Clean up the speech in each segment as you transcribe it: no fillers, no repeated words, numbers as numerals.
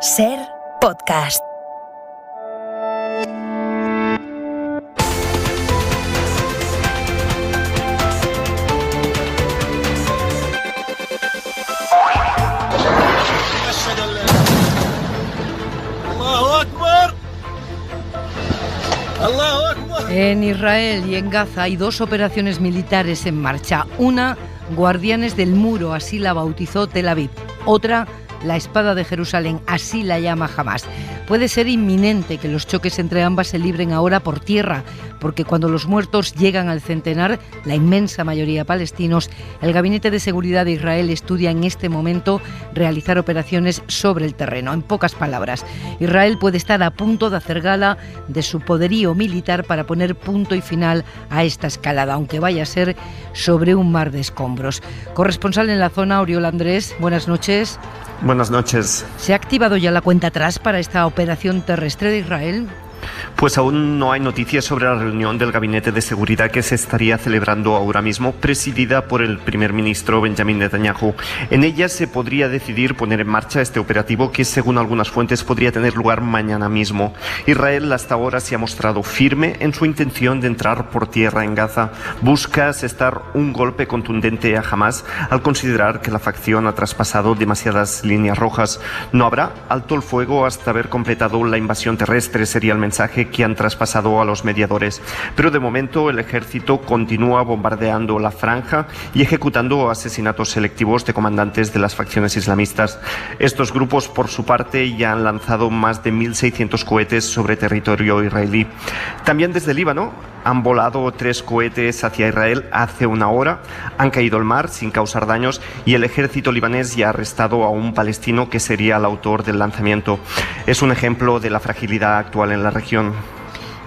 Ser podcast. En Israel y en Gaza hay dos operaciones militares en marcha. Una, Guardianes del Muro, así la bautizó Tel Aviv. Otra, la Espada de Jerusalén, así la llama Hamás. Puede ser inminente que los choques entre ambas se libren ahora por tierra, porque cuando los muertos llegan al centenar, la inmensa mayoría palestinos, el Gabinete de Seguridad de Israel estudia en este momento realizar operaciones sobre el terreno. En pocas palabras, Israel puede estar a punto de hacer gala de su poderío militar para poner punto y final a esta escalada, aunque vaya a ser sobre un mar de escombros. Corresponsal en la zona, Oriol Andrés, buenas noches. Buenas noches. ¿Se ha activado ya la cuenta atrás para esta operación terrestre de Israel? Pues aún no hay noticias sobre la reunión del Gabinete de Seguridad que se estaría celebrando ahora mismo, presidida por el primer ministro Benjamin Netanyahu. En ella se podría decidir poner en marcha este operativo que, según algunas fuentes, podría tener lugar mañana mismo. Israel hasta ahora se ha mostrado firme en su intención de entrar por tierra en Gaza. Busca asestar un golpe contundente a Hamás al considerar que la facción ha traspasado demasiadas líneas rojas. No habrá alto el fuego hasta haber completado la invasión terrestre, sería el mensaje que han traspasado a los mediadores. Pero de momento el ejército continúa bombardeando la franja y ejecutando asesinatos selectivos de comandantes de las facciones islamistas. Estos grupos, por su parte, ya han lanzado más de 1.600 cohetes sobre territorio israelí. También desde Líbano han volado 3 cohetes hacia Israel hace una hora, han caído al mar sin causar daños y el ejército libanés ya ha arrestado a un palestino que sería el autor del lanzamiento. Es un ejemplo de la fragilidad actual en la región.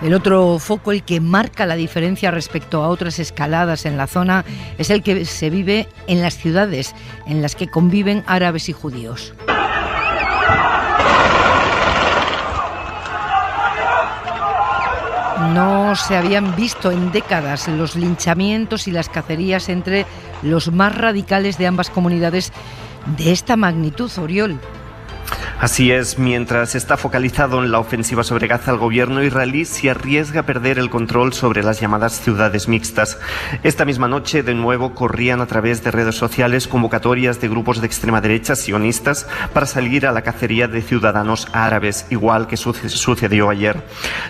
El otro foco, el que marca la diferencia respecto a otras escaladas en la zona, es el que se vive en las ciudades en las que conviven árabes y judíos. No se habían visto en décadas los linchamientos y las cacerías entre los más radicales de ambas comunidades de esta magnitud, Oriol. Así es, mientras está focalizado en la ofensiva sobre Gaza, el gobierno israelí se arriesga a perder el control sobre las llamadas ciudades mixtas. Esta misma noche, de nuevo, corrían a través de redes sociales convocatorias de grupos de extrema derecha sionistas para salir a la cacería de ciudadanos árabes, igual que sucedió ayer.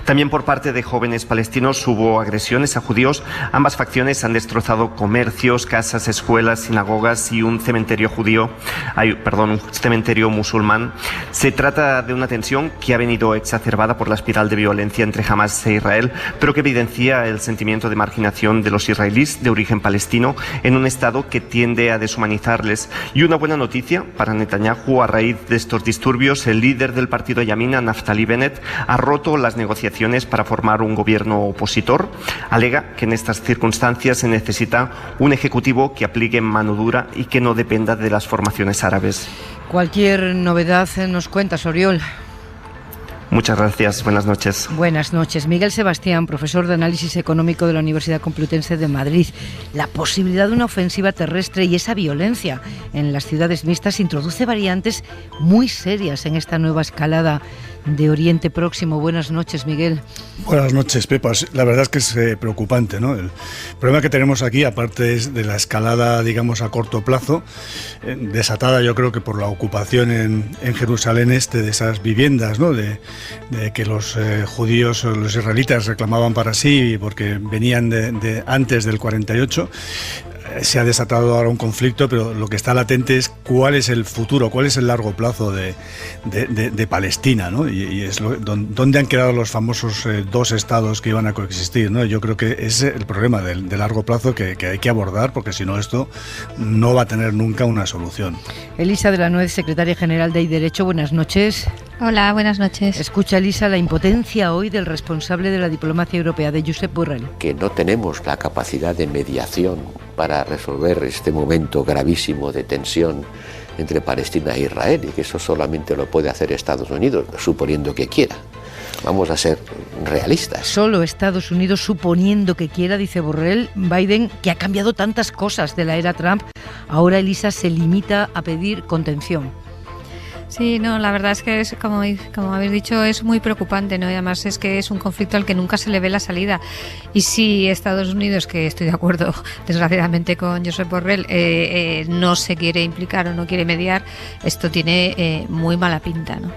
También por parte de jóvenes palestinos hubo agresiones a judíos. Ambas facciones han destrozado comercios, casas, escuelas, sinagogas y un cementerio un cementerio musulmán. Se trata de una tensión que ha venido exacerbada por la espiral de violencia entre Hamás e Israel, pero que evidencia el sentimiento de marginación de los israelíes de origen palestino en un estado que tiende a deshumanizarles. Y una buena noticia para Netanyahu: a raíz de estos disturbios, el líder del partido Yamina, Naftali Bennett, ha roto las negociaciones para formar un gobierno opositor. Alega que en estas circunstancias se necesita un ejecutivo que aplique mano dura y que no dependa de las formaciones árabes. Cualquier novedad nos cuentas, Oriol. Muchas gracias, buenas noches. Buenas noches. Miguel Sebastián, profesor de Análisis Económico de la Universidad Complutense de Madrid. La posibilidad de una ofensiva terrestre y esa violencia en las ciudades mixtas introduce variantes muy serias en esta nueva escalada de Oriente Próximo. Buenas noches, Miguel. Buenas noches, Pepa. La verdad es que es preocupante, ¿no? El problema que tenemos aquí, aparte es de la escalada, digamos, a corto plazo, desatada yo creo que por la ocupación en Jerusalén Este de esas viviendas, ¿no? De que los judíos o los israelitas reclamaban para sí porque venían de antes del 48. Se ha desatado ahora un conflicto, pero lo que está latente es cuál es el futuro, cuál es el largo plazo de Palestina, ¿no? Y es dónde han quedado los famosos 2 estados que iban a coexistir, ¿no? Yo creo que ese es el problema de largo plazo que hay que abordar, porque si no esto no va a tener nunca una solución. Elisa de la Nuez, secretaria general de Derecho, buenas noches. Hola, buenas noches. Escucha, Elisa, la impotencia hoy del responsable de la diplomacia europea, de Josep Borrell. Que no tenemos la capacidad de mediación para resolver este momento gravísimo de tensión entre Palestina e Israel, y que eso solamente lo puede hacer Estados Unidos, suponiendo que quiera. Vamos a ser realistas. Solo Estados Unidos suponiendo que quiera, dice Borrell. Biden, que ha cambiado tantas cosas de la era Trump, ahora, Elisa, se limita a pedir contención. Sí, no, la verdad es que es, como habéis dicho, es muy preocupante, ¿no? Y además es que es un conflicto al que nunca se le ve la salida. Y si Estados Unidos, que estoy de acuerdo desgraciadamente con Josep Borrell, no se quiere implicar o no quiere mediar, esto tiene muy mala pinta, ¿no?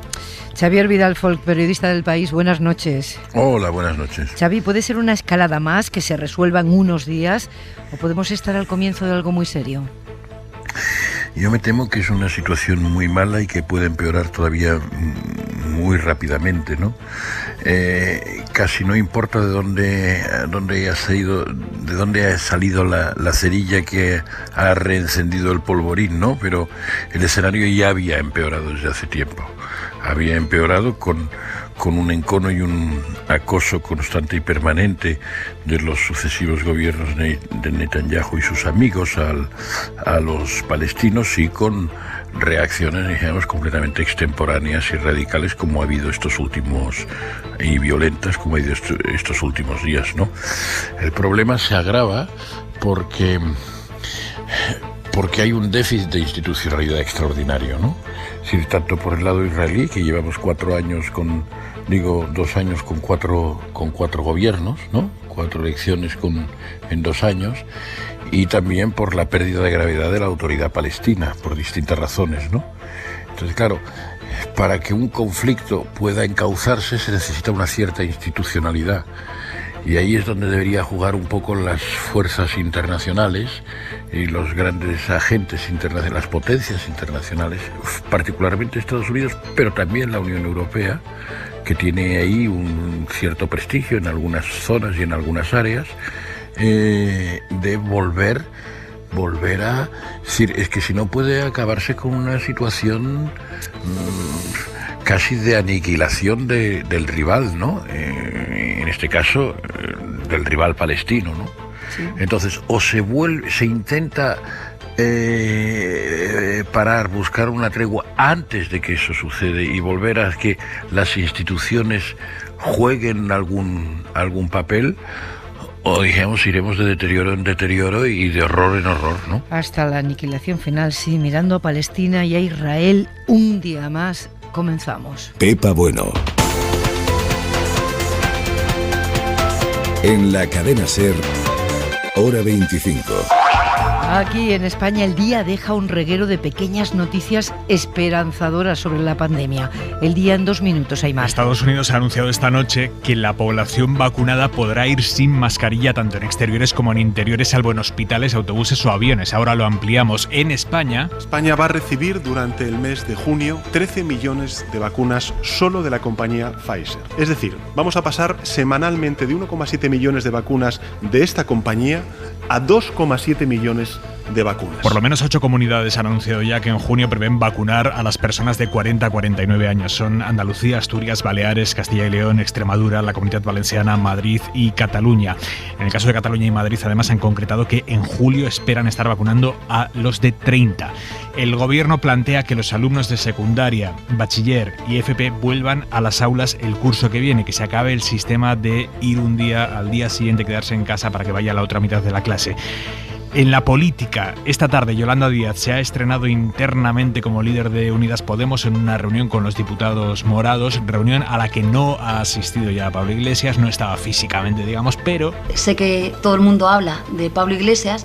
Xavier Vidal-Folk, periodista del País, buenas noches. Hola, buenas noches. Xavi, ¿puede ser una escalada más que se resuelva en unos días o podemos estar al comienzo de algo muy serio? Yo me temo que es una situación muy mala y que puede empeorar todavía muy rápidamente, ¿no? Casi no importa de dónde ha salido la cerilla que ha reencendido el polvorín, ¿no? Pero el escenario ya había empeorado desde hace tiempo. Había empeorado con un encono y un acoso constante y permanente de los sucesivos gobiernos de Netanyahu y sus amigos a los palestinos, y con reacciones, digamos, completamente extemporáneas y radicales como ha habido y violentas como ha habido estos últimos días, ¿no? El problema se agrava porque hay un déficit de institucionalidad extraordinario, ¿no? Es decir, tanto por el lado israelí, que llevamos 2 años con 4 gobiernos, ¿no? 4 elecciones en 2 años, y también por la pérdida de gravedad de la autoridad palestina, por distintas razones, ¿no? Entonces, claro, para que un conflicto pueda encauzarse se necesita una cierta institucionalidad. Y ahí es donde debería jugar un poco las fuerzas internacionales y los grandes agentes internacionales, las potencias internacionales, particularmente Estados Unidos, pero también la Unión Europea, que tiene ahí un cierto prestigio en algunas zonas y en algunas áreas, de volver a... Es decir, es que si no puede acabarse con una situación casi de aniquilación del rival, ¿no? En este caso, del rival palestino, ¿no? Sí. Entonces, o se intenta parar, buscar una tregua antes de que eso sucede y volver a que las instituciones jueguen algún papel, o digamos iremos de deterioro en deterioro y de horror en horror, ¿no? Hasta la aniquilación final, sí, mirando a Palestina y a Israel un día más. Comenzamos. Pepa Bueno. En la cadena SER, hora 25. Aquí en España el día deja un reguero de pequeñas noticias esperanzadoras sobre la pandemia. El día en 2 minutos, hay más. Estados Unidos ha anunciado esta noche que la población vacunada podrá ir sin mascarilla tanto en exteriores como en interiores, salvo en hospitales, autobuses o aviones. Ahora lo ampliamos. En España va a recibir durante el mes de junio 13 millones de vacunas solo de la compañía Pfizer. Es decir, vamos a pasar semanalmente de 1,7 millones de vacunas de esta compañía a 2,7 millones de vacunas. Por lo menos 8 comunidades han anunciado ya que en junio prevén vacunar a las personas de 40 a 49 años. Son Andalucía, Asturias, Baleares, Castilla y León, Extremadura, la Comunidad Valenciana, Madrid y Cataluña. En el caso de Cataluña y Madrid, además, han concretado que en julio esperan estar vacunando a los de 30. El gobierno plantea que los alumnos de secundaria, bachiller y FP vuelvan a las aulas el curso que viene, que se acabe el sistema de ir un día al día siguiente, quedarse en casa para que vaya a la otra mitad de la clase. En la política, esta tarde Yolanda Díaz se ha estrenado internamente como líder de Unidas Podemos en una reunión con los diputados morados, reunión a la que no ha asistido ya Pablo Iglesias, no estaba físicamente, digamos, pero... Sé que todo el mundo habla de Pablo Iglesias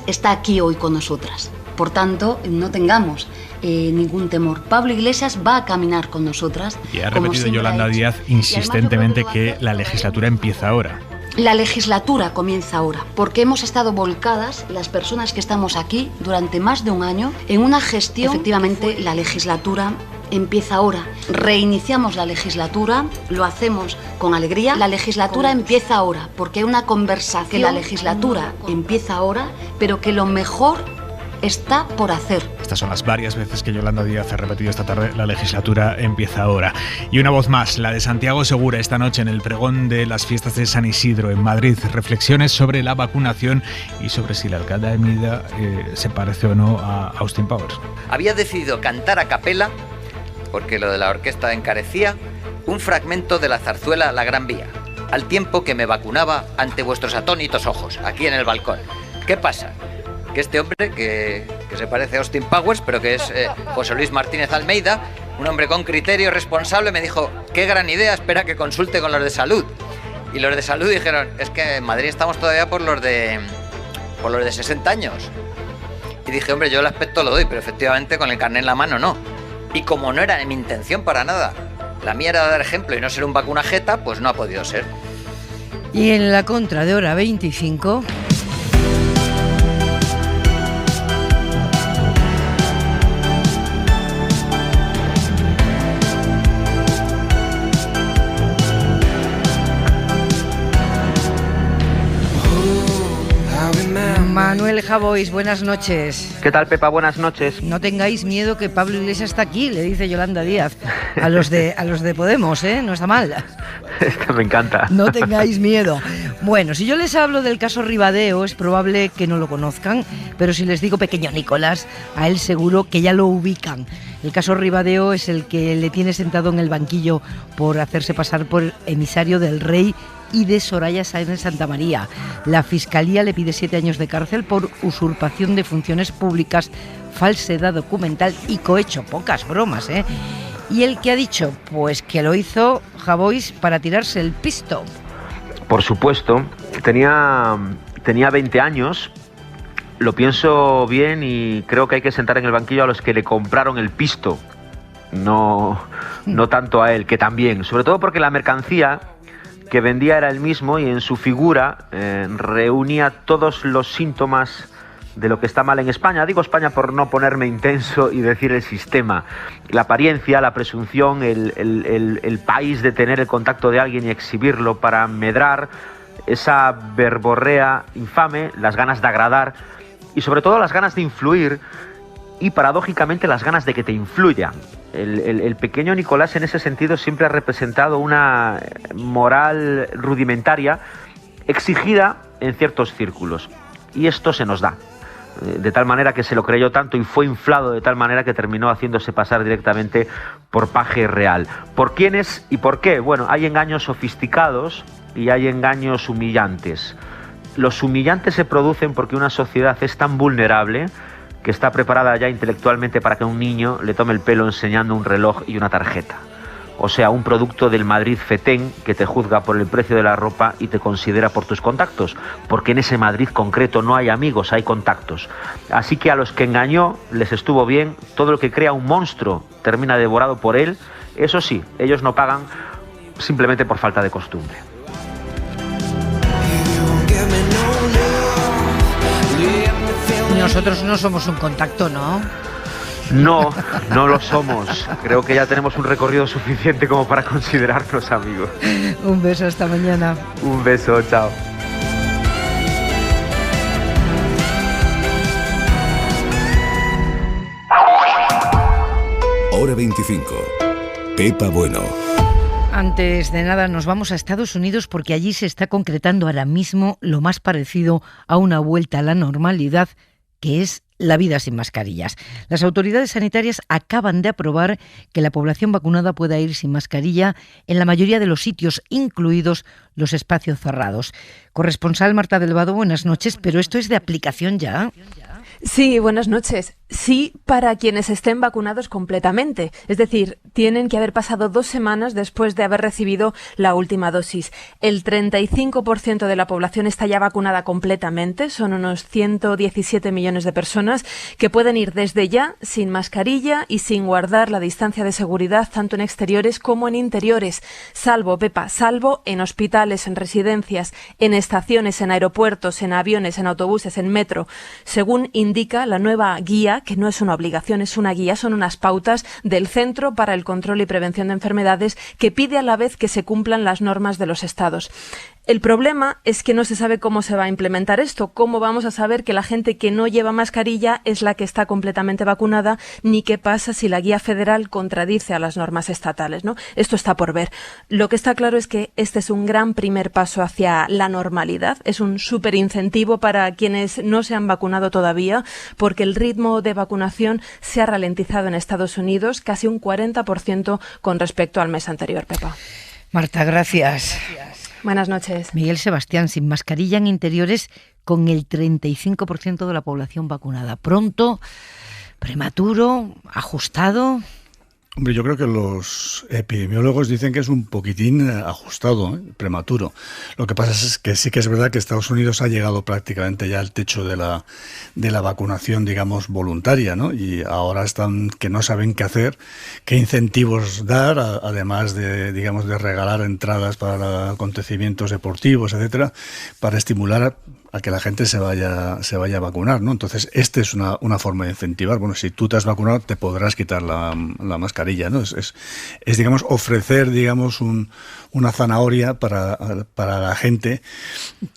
está aquí hoy con nosotras, por tanto, no tengamos ningún temor. Pablo Iglesias va a caminar con nosotras. Y ha repetido Yolanda Díaz insistentemente que la legislatura empieza ahora. La legislatura comienza ahora, porque hemos estado volcadas, las personas que estamos aquí, durante más de un año, en una gestión. Efectivamente, la legislatura empieza ahora. Reiniciamos la legislatura, lo hacemos con alegría. La legislatura empieza ahora, porque hay una conversación. Que la legislatura empieza ahora, pero que lo mejor está por hacer. Estas son las varias veces que Yolanda Díaz ha repetido esta tarde: la legislatura empieza ahora. Y una voz más, la de Santiago Segura, esta noche en el pregón de las fiestas de San Isidro en Madrid. Reflexiones sobre la vacunación y sobre si el alcalde de Almeida se parece o no a Austin Powers. Había decidido cantar a capela, porque lo de la orquesta encarecía, un fragmento de la zarzuela La Gran Vía, al tiempo que me vacunaba ante vuestros atónitos ojos, aquí en el balcón. ¿Qué pasa? que este hombre, que se parece a Austin Powers, pero que es José Luis Martínez Almeida, un hombre con criterio, responsable, me dijo, qué gran idea, espera que consulte con los de salud. Y los de salud dijeron, es que en Madrid estamos todavía por los de 60 años. Y dije, hombre, yo el aspecto lo doy, pero efectivamente con el carnet en la mano no. Y como no era mi intención para nada, la mía era dar ejemplo y no ser un vacunajeta, pues no ha podido ser. Y en la contra de Hora 25... Manuel Javois, buenas noches. ¿Qué tal, Pepa? Buenas noches. No tengáis miedo que Pablo Iglesias está aquí, le dice Yolanda Díaz. A los de Podemos, no está mal. Esto me encanta. No tengáis miedo. Bueno, si yo les hablo del caso Ribadeo, es probable que no lo conozcan, pero si les digo Pequeño Nicolás, a él seguro que ya lo ubican. El caso Ribadeo es el que le tiene sentado en el banquillo por hacerse pasar por emisario del rey y de Soraya Sáenz de Santamaría. La Fiscalía le pide 7 años de cárcel por usurpación de funciones públicas, falsedad documental y cohecho. Pocas bromas, ¿eh? ¿Y el que ha dicho? Pues que lo hizo Javois para tirarse el pisto. Por supuesto. Tenía 20 años. Lo pienso bien y creo que hay que sentar en el banquillo a los que le compraron el pisto. No tanto a él, que también. Sobre todo porque la mercancía que vendía era el mismo y en su figura reunía todos los síntomas de lo que está mal en España. Digo España por no ponerme intenso y decir el sistema. La apariencia, la presunción, el país de tener el contacto de alguien y exhibirlo para medrar, esa verborrea infame, las ganas de agradar y sobre todo las ganas de influir y paradójicamente las ganas de que te influyan. El pequeño Nicolás en ese sentido siempre ha representado una moral rudimentaria exigida en ciertos círculos y esto se nos da de tal manera que se lo creyó tanto y fue inflado de tal manera que terminó haciéndose pasar directamente por paje real. ¿Por quiénes y por qué? Bueno, hay engaños sofisticados y hay engaños humillantes. Los humillantes se producen porque una sociedad es tan vulnerable que está preparada ya intelectualmente para que un niño le tome el pelo enseñando un reloj y una tarjeta. O sea, un producto del Madrid fetén que te juzga por el precio de la ropa y te considera por tus contactos, porque en ese Madrid concreto no hay amigos, hay contactos. Así que a los que engañó les estuvo bien, todo lo que crea un monstruo termina devorado por él. Eso sí, ellos no pagan simplemente por falta de costumbre. Nosotros no somos un contacto, ¿no? No, no lo somos. Creo que ya tenemos un recorrido suficiente como para considerarnos amigos. Un beso, hasta mañana. Un beso, chao. Hora 25. Pepa Bueno. Antes de nada nos vamos a Estados Unidos porque allí se está concretando ahora mismo lo más parecido a una vuelta a la normalidad, que es la vida sin mascarillas. Las autoridades sanitarias acaban de aprobar que la población vacunada pueda ir sin mascarilla en la mayoría de los sitios, incluidos los espacios cerrados. Corresponsal Marta del Vado, buenas noches, pero esto es de aplicación ya. Sí, buenas noches. Sí, para quienes estén vacunados completamente. Es decir, tienen que haber pasado 2 semanas después de haber recibido la última dosis. El 35% de la población está ya vacunada completamente. Son unos 117 millones de personas que pueden ir desde ya sin mascarilla y sin guardar la distancia de seguridad tanto en exteriores como en interiores. Salvo, Pepa, salvo en hospitales, en residencias, en estaciones, en aeropuertos, en aviones, en autobuses, en metro. Según indica la nueva guía, que no es una obligación, es una guía, son unas pautas del Centro para el Control y Prevención de Enfermedades que pide a la vez que se cumplan las normas de los estados. El problema es que no se sabe cómo se va a implementar esto, cómo vamos a saber que la gente que no lleva mascarilla es la que está completamente vacunada, ni qué pasa si la guía federal contradice a las normas estatales, ¿no? Esto está por ver. Lo que está claro es que este es un gran primer paso hacia la normalidad, es un súper incentivo para quienes no se han vacunado todavía, porque el ritmo de vacunación se ha ralentizado en Estados Unidos casi un 40% con respecto al mes anterior, Pepa. Marta, gracias. Buenas noches. Miguel Sebastián, sin mascarilla en interiores con el 35% de la población vacunada. Pronto, prematuro, ajustado. Hombre, yo creo que los epidemiólogos dicen que es un poquitín ajustado, prematuro. Lo que pasa es que sí que es verdad que Estados Unidos ha llegado prácticamente ya al techo de la vacunación, digamos, voluntaria, ¿no? Y ahora están que no saben qué hacer, qué incentivos dar, además de, digamos, de regalar entradas para acontecimientos deportivos, etcétera, para estimular a que la gente se vaya a vacunar, ¿no? Entonces, esta es una forma de incentivar. Bueno, si tú te has vacunado, te podrás quitar la mascarilla, ¿no? Es digamos, ofrecer, digamos, una zanahoria para la gente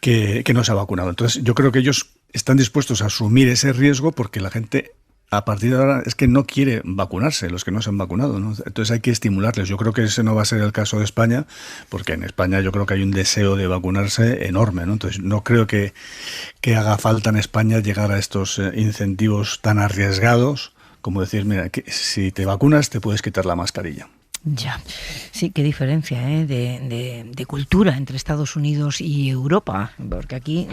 que no se ha vacunado. Entonces, yo creo que ellos están dispuestos a asumir ese riesgo porque la gente, a partir de ahora, es que no quiere vacunarse, los que no se han vacunado, ¿no? Entonces hay que estimularles. Yo creo que ese no va a ser el caso de España, porque en España yo creo que hay un deseo de vacunarse enorme, ¿no? Entonces no creo que haga falta en España llegar a estos incentivos tan arriesgados como decir, mira, que si te vacunas te puedes quitar la mascarilla. Ya, sí, qué diferencia de cultura entre Estados Unidos y Europa, porque aquí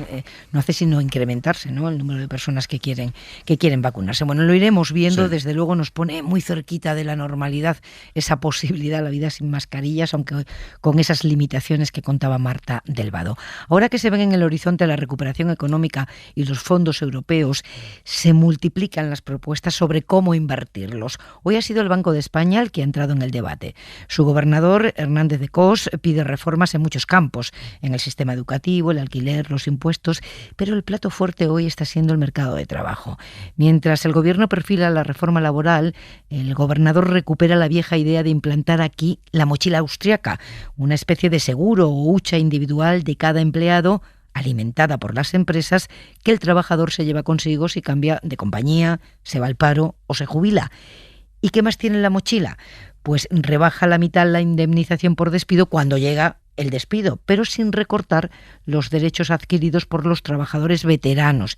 no hace sino incrementarse, ¿no?, el número de personas que quieren vacunarse. Bueno, lo iremos viendo, sí. Desde luego nos pone muy cerquita de la normalidad esa posibilidad, la vida sin mascarillas, aunque con esas limitaciones que contaba Marta Delvado. Ahora que se ven en el horizonte la recuperación económica y los fondos europeos, se multiplican las propuestas sobre cómo invertirlos. Hoy ha sido el Banco de España el que ha entrado en el debate. Su gobernador, Hernández de Cos, pide reformas en muchos campos, en el sistema educativo, el alquiler, los impuestos, pero el plato fuerte hoy está siendo el mercado de trabajo. Mientras el gobierno perfila la reforma laboral, el gobernador recupera la vieja idea de implantar aquí la mochila austriaca, una especie de seguro o hucha individual de cada empleado, alimentada por las empresas, que el trabajador se lleva consigo si cambia de compañía, se va al paro o se jubila. ¿Y qué más tiene la mochila? Pues rebaja la mitad la indemnización por despido cuando llega el despido, pero sin recortar los derechos adquiridos por los trabajadores veteranos.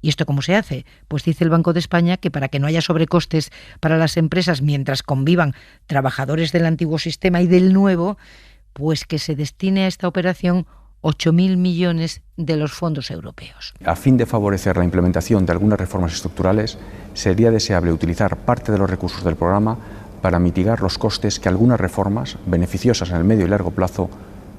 ¿Y esto cómo se hace? Pues dice el Banco de España que para que no haya sobrecostes para las empresas mientras convivan trabajadores del antiguo sistema y del nuevo, pues que se destine a esta operación 8.000 millones de los fondos europeos. A fin de favorecer la implementación de algunas reformas estructurales, sería deseable utilizar parte de los recursos del programa para mitigar los costes que algunas reformas, beneficiosas en el medio y largo plazo,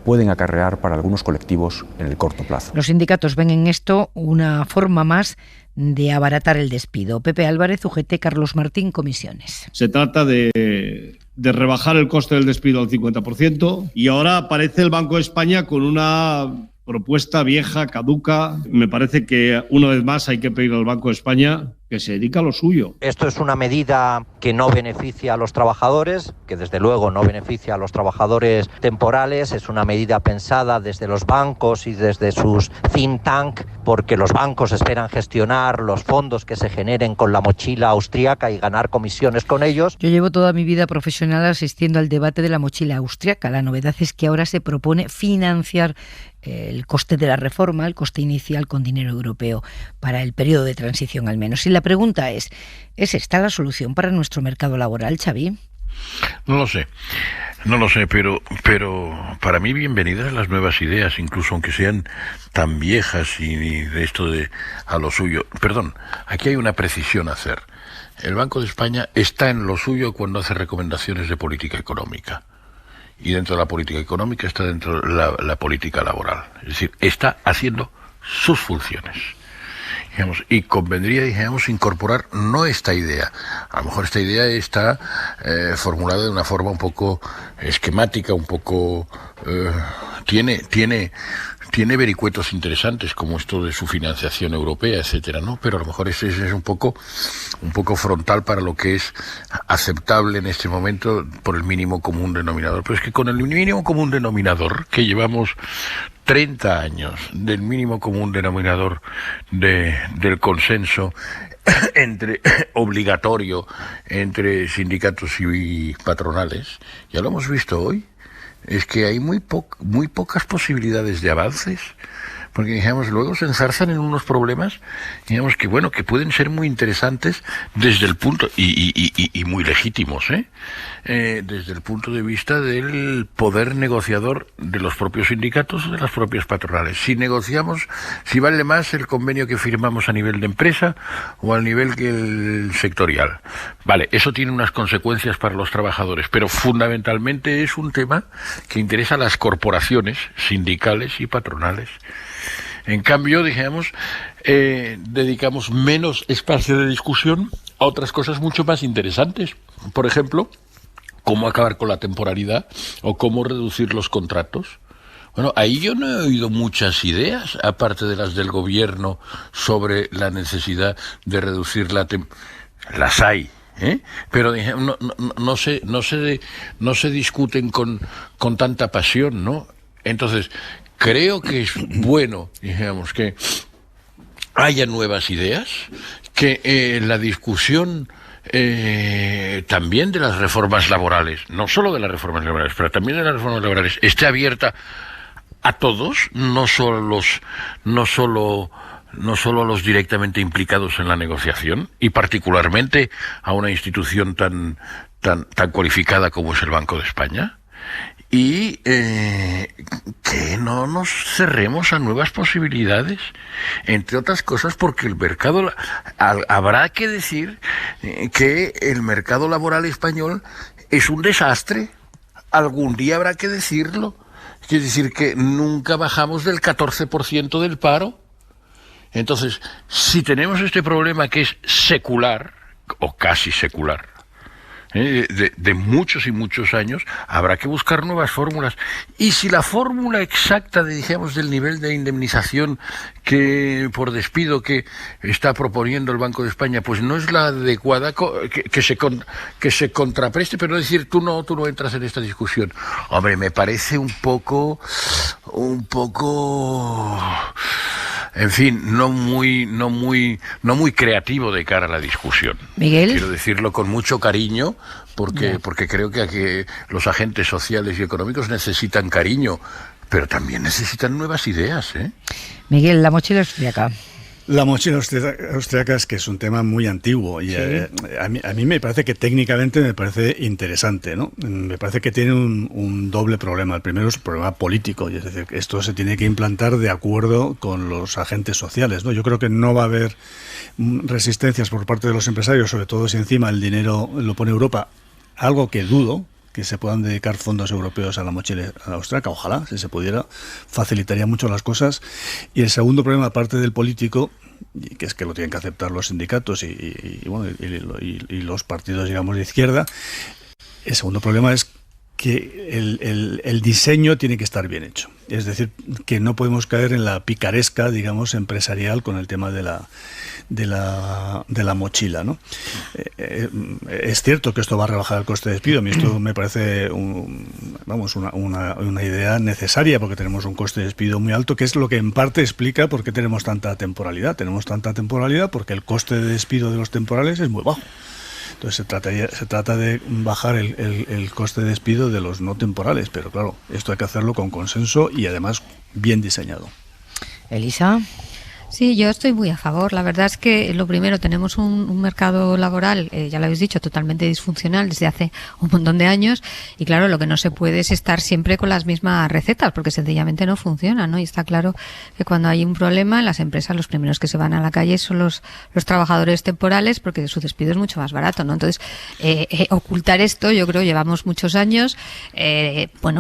pueden acarrear para algunos colectivos en el corto plazo. Los sindicatos ven en esto una forma más de abaratar el despido. Pepe Álvarez, UGT, Carlos Martín, Comisiones. Se trata de rebajar el coste del despido al 50% y ahora aparece el Banco de España con una propuesta vieja, caduca. Me parece que una vez más hay que pedir al Banco de España que se dedique a lo suyo. Esto es una medida que no beneficia a los trabajadores, que desde luego no beneficia a los trabajadores temporales. Es una medida pensada desde los bancos y desde sus think tank, porque los bancos esperan gestionar los fondos que se generen con la mochila austríaca y ganar comisiones con ellos. Yo llevo toda mi vida profesional asistiendo al debate de la mochila austríaca. La novedad es que ahora se propone financiar el coste de la reforma, el coste inicial con dinero europeo, para el periodo de transición al menos. Y la pregunta ¿es esta la solución para nuestro mercado laboral, Xavi? No lo sé, pero para mí bienvenidas las nuevas ideas, incluso aunque sean tan viejas y de esto de a lo suyo. Perdón, aquí hay una precisión a hacer. El Banco de España está en lo suyo cuando hace recomendaciones de política económica. Y dentro de la política económica está dentro de la política laboral. Es decir, está haciendo sus funciones. Digamos, y convendría, digamos, incorporar no esta idea. A lo mejor esta idea está formulada de una forma un poco esquemática, un poco... Tiene vericuetos interesantes como esto de su financiación europea, etcétera, ¿no? Pero a lo mejor ese es un poco frontal para lo que es aceptable en este momento por el mínimo común denominador. Pero es que con el mínimo común denominador, que llevamos 30 años del mínimo común denominador del consenso obligatorio entre sindicatos y patronales, ya lo hemos visto hoy. Es que hay muy pocas posibilidades de avances, porque digamos, luego se enzarzan en unos problemas, digamos, que bueno, que pueden ser muy interesantes desde el punto, y muy legítimos, desde el punto de vista del poder negociador de los propios sindicatos o de las propias patronales. Si negociamos, si vale más el convenio que firmamos a nivel de empresa o al nivel que el sectorial. Vale, eso tiene unas consecuencias para los trabajadores, pero fundamentalmente es un tema que interesa a las corporaciones sindicales y patronales. En cambio, digamos, dedicamos menos espacio de discusión a otras cosas mucho más interesantes. Por ejemplo, cómo acabar con la temporalidad o cómo reducir los contratos. Bueno, ahí yo no he oído muchas ideas, aparte de las del gobierno, sobre la necesidad de reducir la temporalidad. Las hay, pero no se discuten con tanta pasión, ¿no? Entonces, creo que es bueno, digamos, que haya nuevas ideas, que la discusión también de las reformas laborales, no solo de las reformas laborales, pero también de las reformas laborales, esté abierta a todos, no solo a los directamente implicados en la negociación, y particularmente a una institución tan cualificada como es el Banco de España, y que no nos cerremos a nuevas posibilidades, entre otras cosas porque el mercado, habrá que decir que el mercado laboral español es un desastre, algún día habrá que decirlo. Quiere decir que nunca bajamos del 14% del paro. Entonces, si tenemos este problema que es secular, o casi secular, de muchos y muchos años, habrá que buscar nuevas fórmulas. Y si la fórmula exacta, digamos, del nivel de indemnización que por despido que está proponiendo el Banco de España, pues no es la adecuada, que se contrapreste, pero no decir, tú no entras en esta discusión. Hombre, me parece un poco, en fin, no muy creativo de cara a la discusión. Miguel. Quiero decirlo con mucho cariño, porque creo que los agentes sociales y económicos necesitan cariño, pero también necesitan nuevas ideas, Miguel, la mochila austríaca. La mochila austríaca es que es un tema muy antiguo y a mí me parece que técnicamente me parece interesante, ¿no? Me parece que tiene un doble problema. El primero es el problema político, y es decir, esto se tiene que implantar de acuerdo con los agentes sociales, ¿no? Yo creo que no va a haber resistencias por parte de los empresarios, sobre todo si encima el dinero lo pone Europa, algo que dudo, que se puedan dedicar fondos europeos a la mochila austríaca. Ojalá, si se pudiera, facilitaría mucho las cosas. Y el segundo problema, aparte del político, y que es que lo tienen que aceptar los sindicatos y los partidos, digamos, de izquierda, el segundo problema es que el diseño tiene que estar bien hecho. Es decir, que no podemos caer en la picaresca, digamos, empresarial con el tema de la mochila, ¿no? Es cierto que esto va a rebajar el coste de despido. A mí esto me parece una idea necesaria, porque tenemos un coste de despido muy alto, que es lo que en parte explica por qué tenemos tanta temporalidad. Tenemos tanta temporalidad porque el coste de despido de los temporales es muy bajo. Entonces se trata de bajar el coste de despido de los no temporales, pero claro, esto hay que hacerlo con consenso y además bien diseñado. Elisa. Sí, yo estoy muy a favor. La verdad es que lo primero, tenemos un mercado laboral, ya lo habéis dicho, totalmente disfuncional desde hace un montón de años, y claro, lo que no se puede es estar siempre con las mismas recetas, porque sencillamente no funciona, ¿no? Y está claro que cuando hay un problema en las empresas, los primeros que se van a la calle son los trabajadores temporales, porque su despido es mucho más barato, ¿no? Entonces, ocultar esto, yo creo, llevamos muchos años,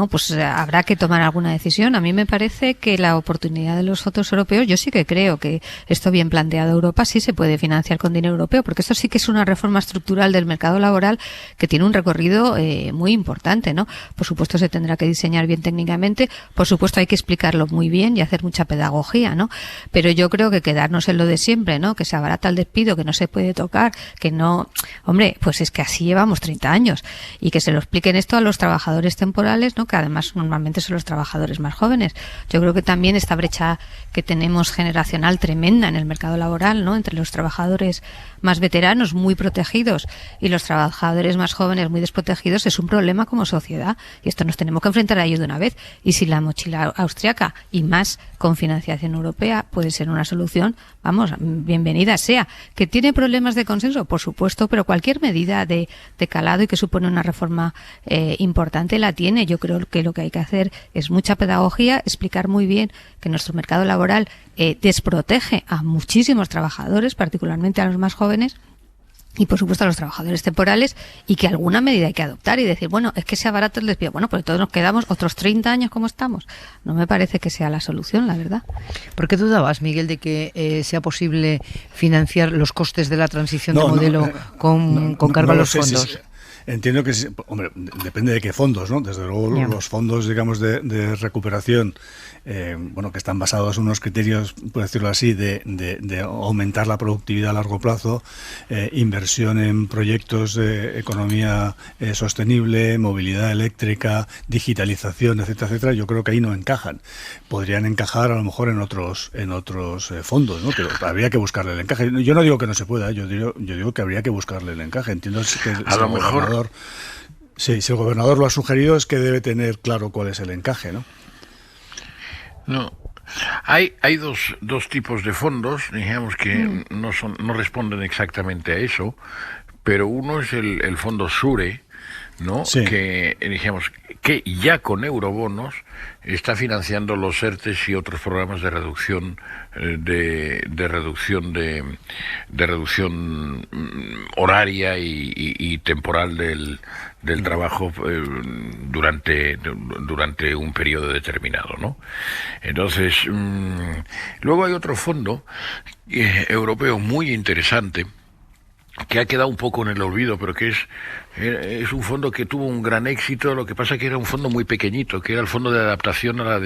pues habrá que tomar alguna decisión. A mí me parece que la oportunidad de los fondos europeos, yo sí que creo que esto bien planteado Europa sí se puede financiar con dinero europeo, porque esto sí que es una reforma estructural del mercado laboral que tiene un recorrido muy importante, ¿no? Por supuesto se tendrá que diseñar bien técnicamente, por supuesto hay que explicarlo muy bien y hacer mucha pedagogía, ¿no? Pero yo creo que quedarnos en lo de siempre, ¿no? Que se abarata el despido, que no se puede tocar, que no... Hombre, pues es que así llevamos 30 años, y que se lo expliquen esto a los trabajadores temporales, ¿no? Que además normalmente son los trabajadores más jóvenes. Yo creo que también esta brecha que tenemos generacional desproporcional tremenda en el mercado laboral, ¿no? Entre los trabajadores más veteranos, muy protegidos, y los trabajadores más jóvenes, muy desprotegidos, es un problema como sociedad. Y esto nos tenemos que enfrentar a ello de una vez. Y si la mochila austriaca, y más con financiación europea, puede ser una solución, vamos, bienvenida sea. ¿Que tiene problemas de consenso? Por supuesto, pero cualquier medida de calado y que supone una reforma importante la tiene. Yo creo que lo que hay que hacer es mucha pedagogía, explicar muy bien que nuestro mercado laboral desprotege a muchísimos trabajadores, particularmente a los más jóvenes, y por supuesto a los trabajadores temporales, y que alguna medida hay que adoptar y decir, bueno, es que sea barato el despido. Bueno, pues todos nos quedamos otros 30 años como estamos. No me parece que sea la solución, la verdad. ¿Por qué dudabas, Miguel, de que sea posible financiar los costes de la transición de modelo con cargo a los fondos? Sí. Entiendo que, hombre, depende de qué fondos, ¿no? Desde luego los fondos, digamos, de recuperación, bueno, que están basados en unos criterios, por decirlo así, de aumentar la productividad a largo plazo, inversión en proyectos de economía sostenible, movilidad eléctrica, digitalización, etcétera, etcétera. Yo creo que ahí no encajan. Podrían encajar a lo mejor en otros fondos, ¿no? Pero habría que buscarle el encaje. Yo no digo que no se pueda, yo digo que habría que buscarle el encaje. Entiendo que a lo mejor. Sí, si el gobernador lo ha sugerido es que debe tener claro cuál es el encaje, ¿no? No, hay dos tipos de fondos, digamos, que no responden exactamente a eso, pero uno es el fondo SURE, ¿no? Sí. Que, digamos, que ya con eurobonos está financiando los ERTES y otros programas de reducción de reducción horaria y temporal del trabajo durante un periodo determinado, ¿no? Entonces, luego hay otro fondo europeo muy interesante que ha quedado un poco en el olvido, pero que es un fondo que tuvo un gran éxito. Lo que pasa es que era un fondo muy pequeñito, que era el Fondo de Adaptación a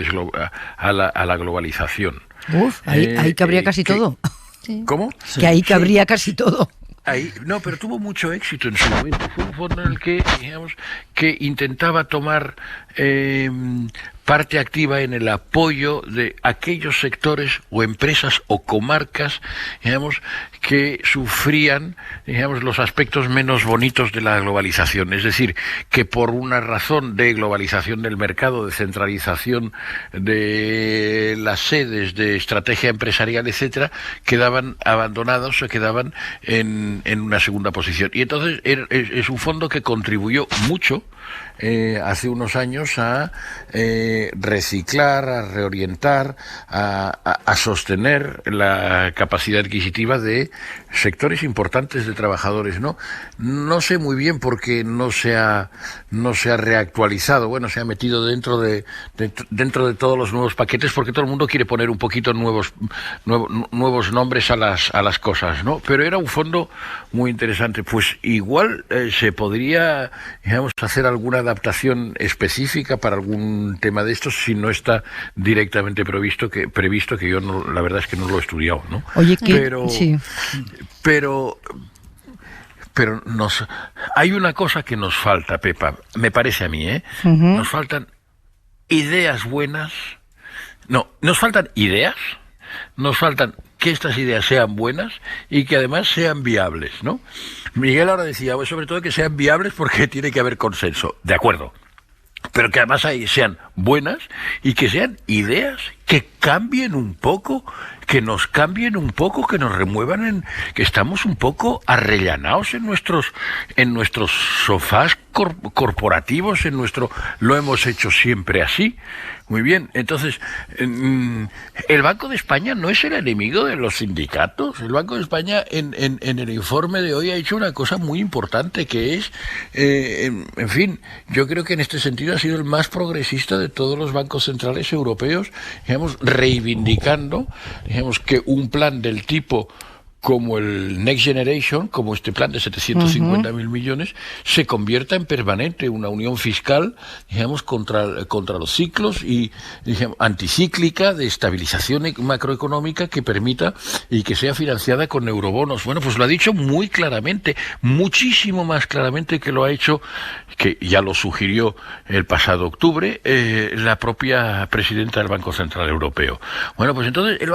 la Globalización. Ahí cabría casi todo. ¿Cómo? Que ahí cabría casi todo. No, pero tuvo mucho éxito en su momento. Fue un fondo en el que, digamos, que intentaba tomar parte activa en el apoyo de aquellos sectores o empresas o comarcas, digamos, que sufrían, digamos, los aspectos menos bonitos de la globalización. Es decir, que por una razón de globalización del mercado, de centralización de las sedes, de estrategia empresarial, etcétera, quedaban abandonados o quedaban en una segunda posición. Y entonces es un fondo que contribuyó mucho hace unos años a reciclar, a reorientar, a sostener la capacidad adquisitiva de sectores importantes de trabajadores, ¿no? No sé muy bien por qué no se ha reactualizado. Bueno, se ha metido dentro de todos los nuevos paquetes, porque todo el mundo quiere poner un poquito nuevos nombres a las cosas, ¿no? Pero era un fondo muy interesante. Pues igual se podría, digamos, hacer alguna adaptación específica para algún tema de estos, si no está directamente previsto, que yo no, la verdad es que no lo he estudiado, ¿no? Oye, pero hay una cosa que nos falta, Pepa, me parece a mí, Nos faltan ideas buenas. No, nos faltan ideas, nos faltan que estas ideas sean buenas y que además sean viables, ¿no? Miguel ahora decía, pues sobre todo que sean viables porque tiene que haber consenso. De acuerdo. Pero que además sean buenas y que sean ideas que cambien un poco, que nos cambien un poco, que nos remuevan, que estamos un poco arrellanados en nuestros sofás corporativos, lo hemos hecho siempre así. Muy bien, entonces, el Banco de España no es el enemigo de los sindicatos. El Banco de España, en el informe de hoy, ha hecho una cosa muy importante, que es, en fin, yo creo que en este sentido ha sido el más progresista de todos los bancos centrales europeos, digamos, reivindicando, digamos, que un plan del tipo como el Next Generation, como este plan de 750.000 millones, se convierta en permanente, una unión fiscal, digamos, contra los ciclos y, digamos, anticíclica de estabilización macroeconómica que permita y que sea financiada con eurobonos. Bueno, pues lo ha dicho muy claramente, muchísimo más claramente que lo ha hecho, que ya lo sugirió el pasado octubre, la propia presidenta del Banco Central Europeo. Bueno, pues entonces el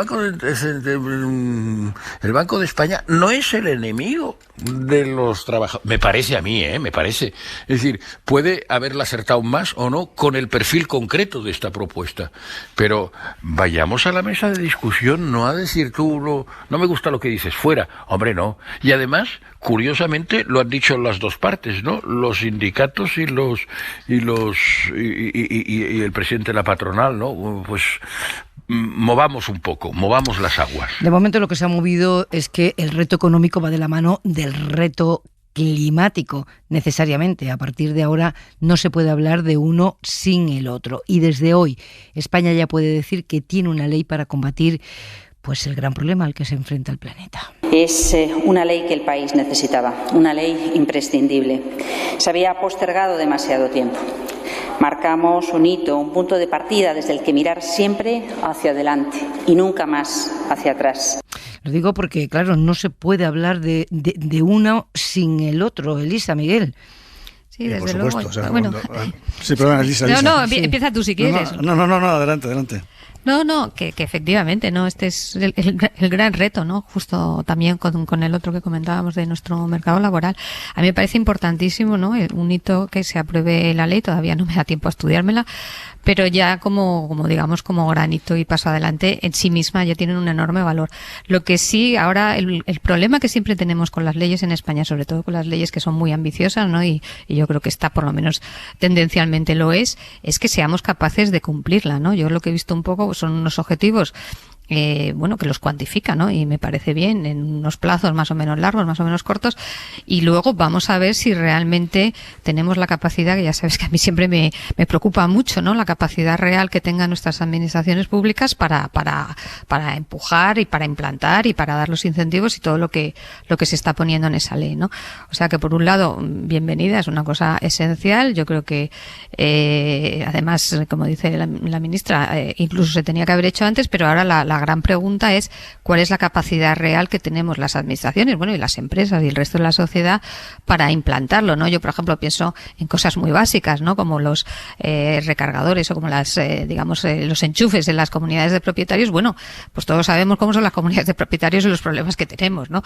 Banco de España no es el enemigo de los trabajadores. Me parece a mí, me parece. Es decir, puede haberla acertado más o no con el perfil concreto de esta propuesta. Pero vayamos a la mesa de discusión, no a decir tú no me gusta lo que dices, fuera. Hombre, no. Y además, curiosamente, lo han dicho las dos partes, ¿no? Los sindicatos y el presidente de la patronal, ¿no? Pues movamos un poco, movamos las aguas. De momento lo que se ha movido es que el reto económico va de la mano del reto climático, necesariamente. A partir de ahora no se puede hablar de uno sin el otro. Y desde hoy España ya puede decir que tiene una ley para combatir pues el gran problema al que se enfrenta el planeta. Es una ley que el país necesitaba, una ley imprescindible. Se había postergado demasiado tiempo. Marcamos un hito, un punto de partida desde el que mirar siempre hacia adelante y nunca más hacia atrás. Lo digo porque, claro, no se puede hablar de uno sin el otro. Elisa, Miguel. Sí, desde por supuesto, luego. O sea, bueno. Sí, perdón, Elisa. No, sí. Empieza tú si quieres. No, adelante. No, que efectivamente, ¿no? Este es el gran reto, ¿no? Justo también con el otro que comentábamos de nuestro mercado laboral. A mí me parece importantísimo, ¿no? Un hito que se apruebe la ley, todavía no me da tiempo a estudiármela, pero ya como granito y paso adelante en sí misma ya tienen un enorme valor. Lo que sí, ahora el problema que siempre tenemos con las leyes en España, sobre todo con las leyes que son muy ambiciosas, ¿no? Y yo creo que esta por lo menos tendencialmente lo es que seamos capaces de cumplirla, ¿no? Yo lo que he visto un poco son unos objetivos que los cuantifica, ¿no? Y me parece bien, en unos plazos más o menos largos, más o menos cortos, y luego vamos a ver si realmente tenemos la capacidad, que ya sabes que a mí siempre me preocupa mucho, ¿no? La capacidad real que tengan nuestras administraciones públicas para empujar y para implantar y para dar los incentivos y todo lo que se está poniendo en esa ley, ¿no? O sea que por un lado, bienvenida, es una cosa esencial. Yo creo que además, como dice la ministra, incluso se tenía que haber hecho antes, pero ahora la gran pregunta es cuál es la capacidad real que tenemos las administraciones, y las empresas y el resto de la sociedad para implantarlo, ¿no? Yo, por ejemplo, pienso en cosas muy básicas, ¿no? Como los recargadores o como los enchufes de las comunidades de propietarios. Bueno, pues todos sabemos cómo son las comunidades de propietarios y los problemas que tenemos, ¿no?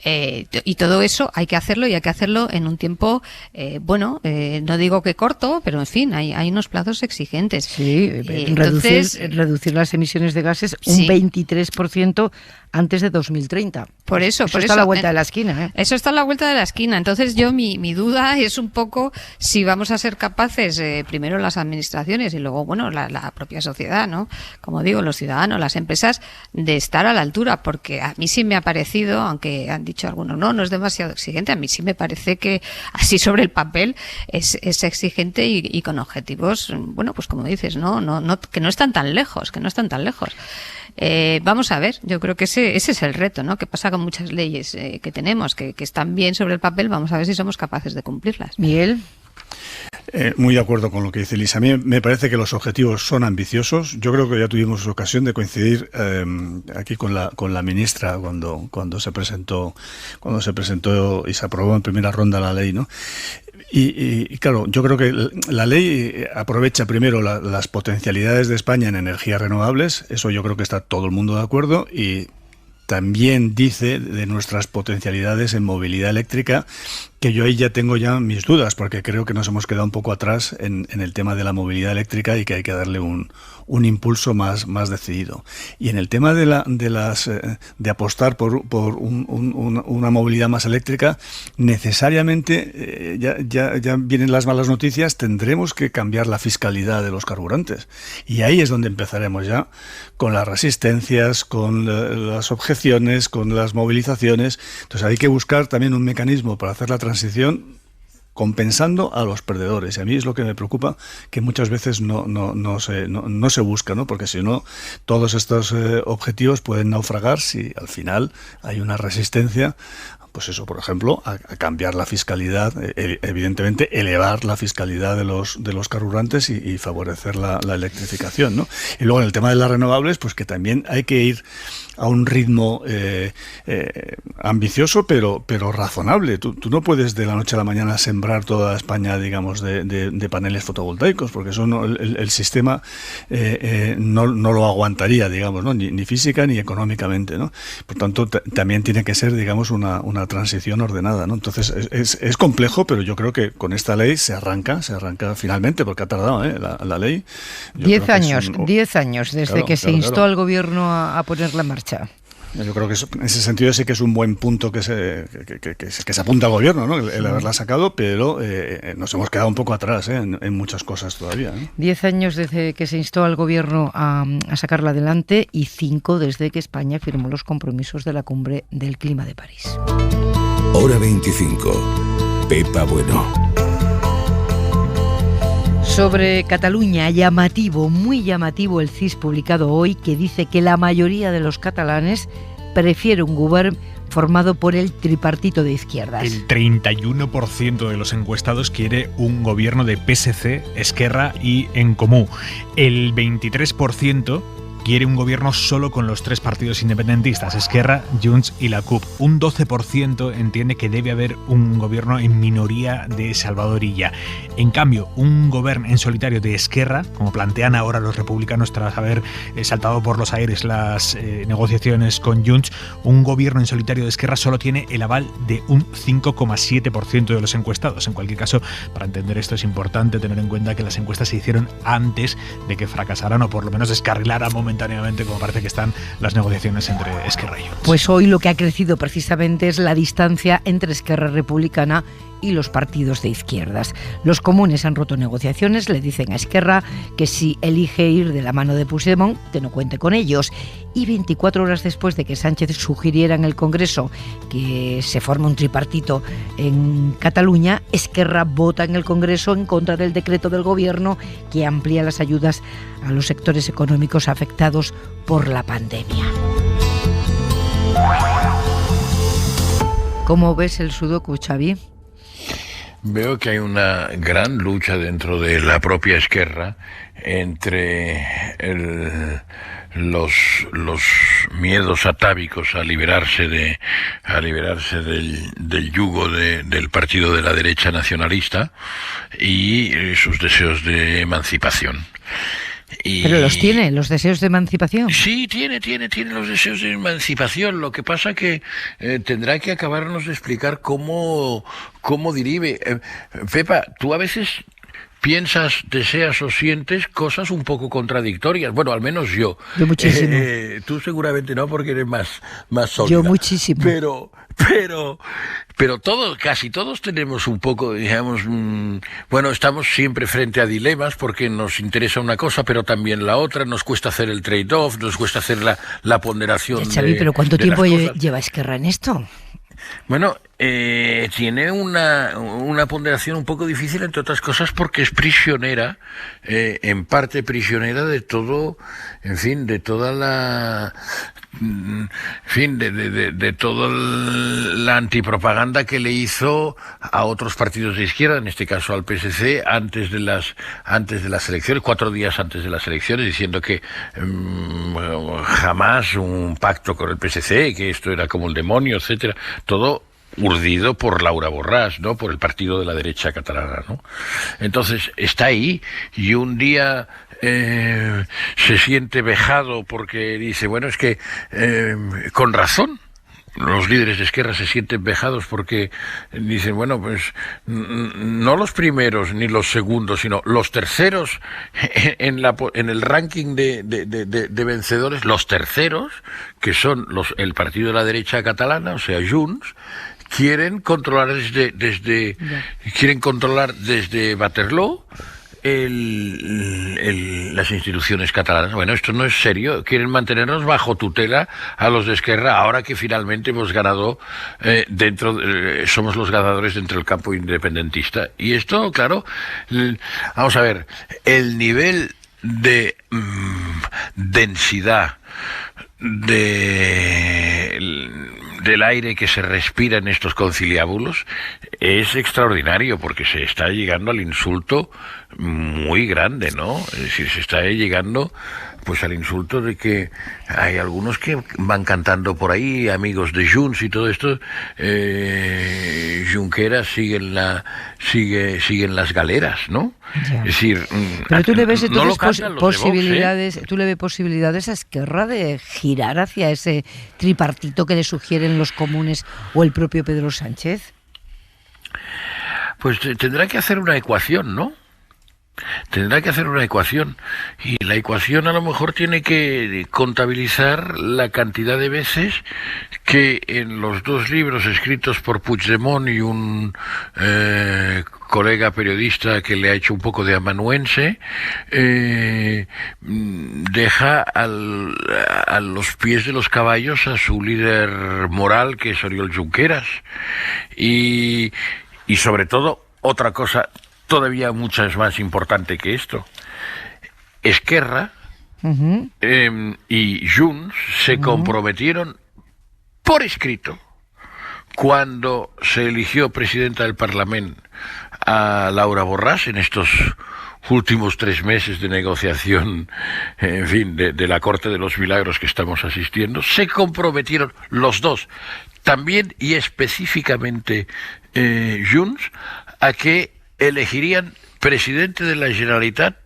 Y todo eso hay que hacerlo en un tiempo, no digo que corto, pero en fin, hay unos plazos exigentes. Sí, reducir las emisiones de gases un 23% antes de 2030. Por eso está a la vuelta de la esquina, ¿eh? Eso está a la vuelta de la esquina. Entonces mi duda es un poco si vamos a ser capaces, primero las administraciones y luego, la propia sociedad, ¿no? Como digo, los ciudadanos, las empresas, de estar a la altura, porque a mí sí me ha parecido, aunque han dicho algunos, no es demasiado exigente, a mí sí me parece que así sobre el papel es exigente y con objetivos, pues como dices, que no están tan lejos, vamos a ver, yo creo que ese es el reto, ¿no? ¿Qué pasa con muchas leyes que tenemos, que están bien sobre el papel? Vamos a ver si somos capaces de cumplirlas. Miguel. Muy de acuerdo con lo que dice Elisa. A mí me parece que los objetivos son ambiciosos. Yo creo que ya tuvimos ocasión de coincidir aquí con la ministra cuando se presentó y se aprobó en primera ronda la ley, ¿no? Y claro, yo creo que la ley aprovecha primero las potencialidades de España en energías renovables. Eso yo creo que está todo el mundo de acuerdo, y también dice de nuestras potencialidades en movilidad eléctrica, que yo ahí ya tengo mis dudas, porque creo que nos hemos quedado un poco atrás en el tema de la movilidad eléctrica y que hay que darle un impulso más decidido. Y en el tema de apostar por una movilidad más eléctrica, necesariamente, ya vienen las malas noticias, tendremos que cambiar la fiscalidad de los carburantes. Y ahí es donde empezaremos ya con las resistencias, con las objeciones, con las movilizaciones. Entonces hay que buscar también un mecanismo para hacer la transición compensando a los perdedores. Y a mí es lo que me preocupa, que muchas veces no se busca, ¿no? Porque si no, todos estos objetivos pueden naufragar si al final hay una resistencia, pues eso, por ejemplo, a cambiar la fiscalidad, evidentemente elevar la fiscalidad de los carburantes y favorecer la electrificación, ¿no? Y luego en el tema de las renovables, pues que también hay que ir a un ritmo ambicioso, pero razonable. Tú no puedes de la noche a la mañana sembrar toda España, digamos, de paneles fotovoltaicos, porque eso el sistema no lo aguantaría, digamos, ¿no? Ni física ni económicamente, ¿no? Por tanto, también tiene que ser, digamos, una transición ordenada, ¿no? Entonces es complejo, pero yo creo que con esta ley se arranca finalmente, porque ha tardado la ley. 10 años desde que se instó al gobierno a ponerla en marcha. Yo creo que en ese sentido sí que es un buen punto que se apunta al gobierno, ¿no? El haberla sacado, pero nos hemos quedado un poco atrás en muchas cosas todavía, ¿no? 10 años desde que se instó al gobierno a sacarla adelante y 5 desde que España firmó los compromisos de la Cumbre del Clima de París. Hora 25. Pepa Bueno. Sobre Cataluña, muy llamativo el CIS publicado hoy, que dice que la mayoría de los catalanes prefiere un govern formado por el tripartito de izquierdas. El 31% de los encuestados quiere un gobierno de PSC, Esquerra y En Comú. El 23% quiere un gobierno solo con los 3 partidos independentistas, Esquerra, Junts y la CUP. Un 12% entiende que debe haber un gobierno en minoría de Salvador Illa. En cambio, un gobierno en solitario de Esquerra, como plantean ahora los republicanos tras haber saltado por los aires las negociaciones con Junts, un gobierno en solitario de Esquerra solo tiene el aval de un 5,7% de los encuestados. En cualquier caso, para entender esto es importante tener en cuenta que las encuestas se hicieron antes de que fracasaran o por lo menos descarrilaran momentáneamente, como parece que están las negociaciones entre Esquerra y Junts. Pues hoy lo que ha crecido precisamente es la distancia entre Esquerra Republicana y los partidos de izquierdas. Los comunes han roto negociaciones, le dicen a Esquerra que si elige ir de la mano de Puigdemont, que no cuente con ellos. Y 24 horas después de que Sánchez sugiriera en el Congreso que se forme un tripartito en Cataluña, Esquerra vota en el Congreso en contra del decreto del Gobierno que amplía las ayudas a los sectores económicos afectados por la pandemia. ¿Cómo ves el sudoku, Xavi? Veo que hay una gran lucha dentro de la propia Esquerra entre los miedos atávicos a liberarse del yugo del partido de la derecha nacionalista y sus deseos de emancipación. Pero los tiene, los deseos de emancipación. Sí, tiene los deseos de emancipación. Lo que pasa que tendrá que acabarnos de explicar cómo dirime. Pepa, tú a veces piensas, deseas o sientes cosas un poco contradictorias. Bueno, al menos yo. Yo muchísimo. Tú seguramente no, porque eres más sólida. Yo muchísimo. Pero casi todos tenemos un poco, digamos, bueno, estamos siempre frente a dilemas porque nos interesa una cosa, pero también la otra, nos cuesta hacer el trade-off, nos cuesta hacer la ponderación. Xavi, ¿pero cuánto tiempo lleva Esquerra en esto? Bueno, tiene una ponderación un poco difícil, entre otras cosas, porque es prisionera, en parte prisionera de todo, en fin, de toda la... En fin, de toda la antipropaganda que le hizo a otros partidos de izquierda, en este caso al PSC, antes de las elecciones, 4 días antes de las elecciones, diciendo que jamás un pacto con el PSC, que esto era como el demonio, etcétera, todo urdido por Laura Borràs, ¿no? Por el partido de la derecha catalana, ¿no? Entonces está ahí y un día se siente vejado porque dice, bueno, es que con razón los líderes de Esquerra se sienten vejados porque dicen, bueno, pues no los primeros ni los segundos, sino los terceros en el ranking de vencedores, los terceros, que son el partido de la derecha catalana, o sea, Junts, quieren controlar desde Waterloo las instituciones catalanas. Bueno, esto no es serio. Quieren mantenernos bajo tutela a los de Esquerra, ahora que finalmente hemos ganado somos los ganadores dentro del campo independentista. Y esto, claro, vamos a ver, el nivel de densidad del aire que se respira en estos conciliábulos es extraordinario, porque se está llegando al insulto muy grande, ¿no? Es decir, se está llegando pues al insulto de que hay algunos que van cantando por ahí, amigos de Junts y todo esto. Junqueras sigue en las galeras, ¿no? Ya. Es decir, pero tú le ves entonces posibilidades, tú le ves posibilidades a Esquerra de girar hacia ese tripartito que le sugieren los comunes o el propio Pedro Sánchez. Pues tendrá que hacer una ecuación, ¿no? Tendrá que hacer una ecuación, y la ecuación a lo mejor tiene que contabilizar la cantidad de veces que en los dos libros escritos por Puigdemont y un colega periodista que le ha hecho un poco de amanuense, deja a los pies de los caballos a su líder moral, que es Oriol Junqueras, y sobre todo otra cosa todavía mucho más importante que esto. Esquerra y Junts se comprometieron por escrito, cuando se eligió presidenta del Parlamento a Laura Borràs, en estos últimos 3 meses de negociación, en fin, de la Corte de los Milagros que estamos asistiendo, se comprometieron los dos, también y específicamente Junts, a que elegirían presidente de la Generalitat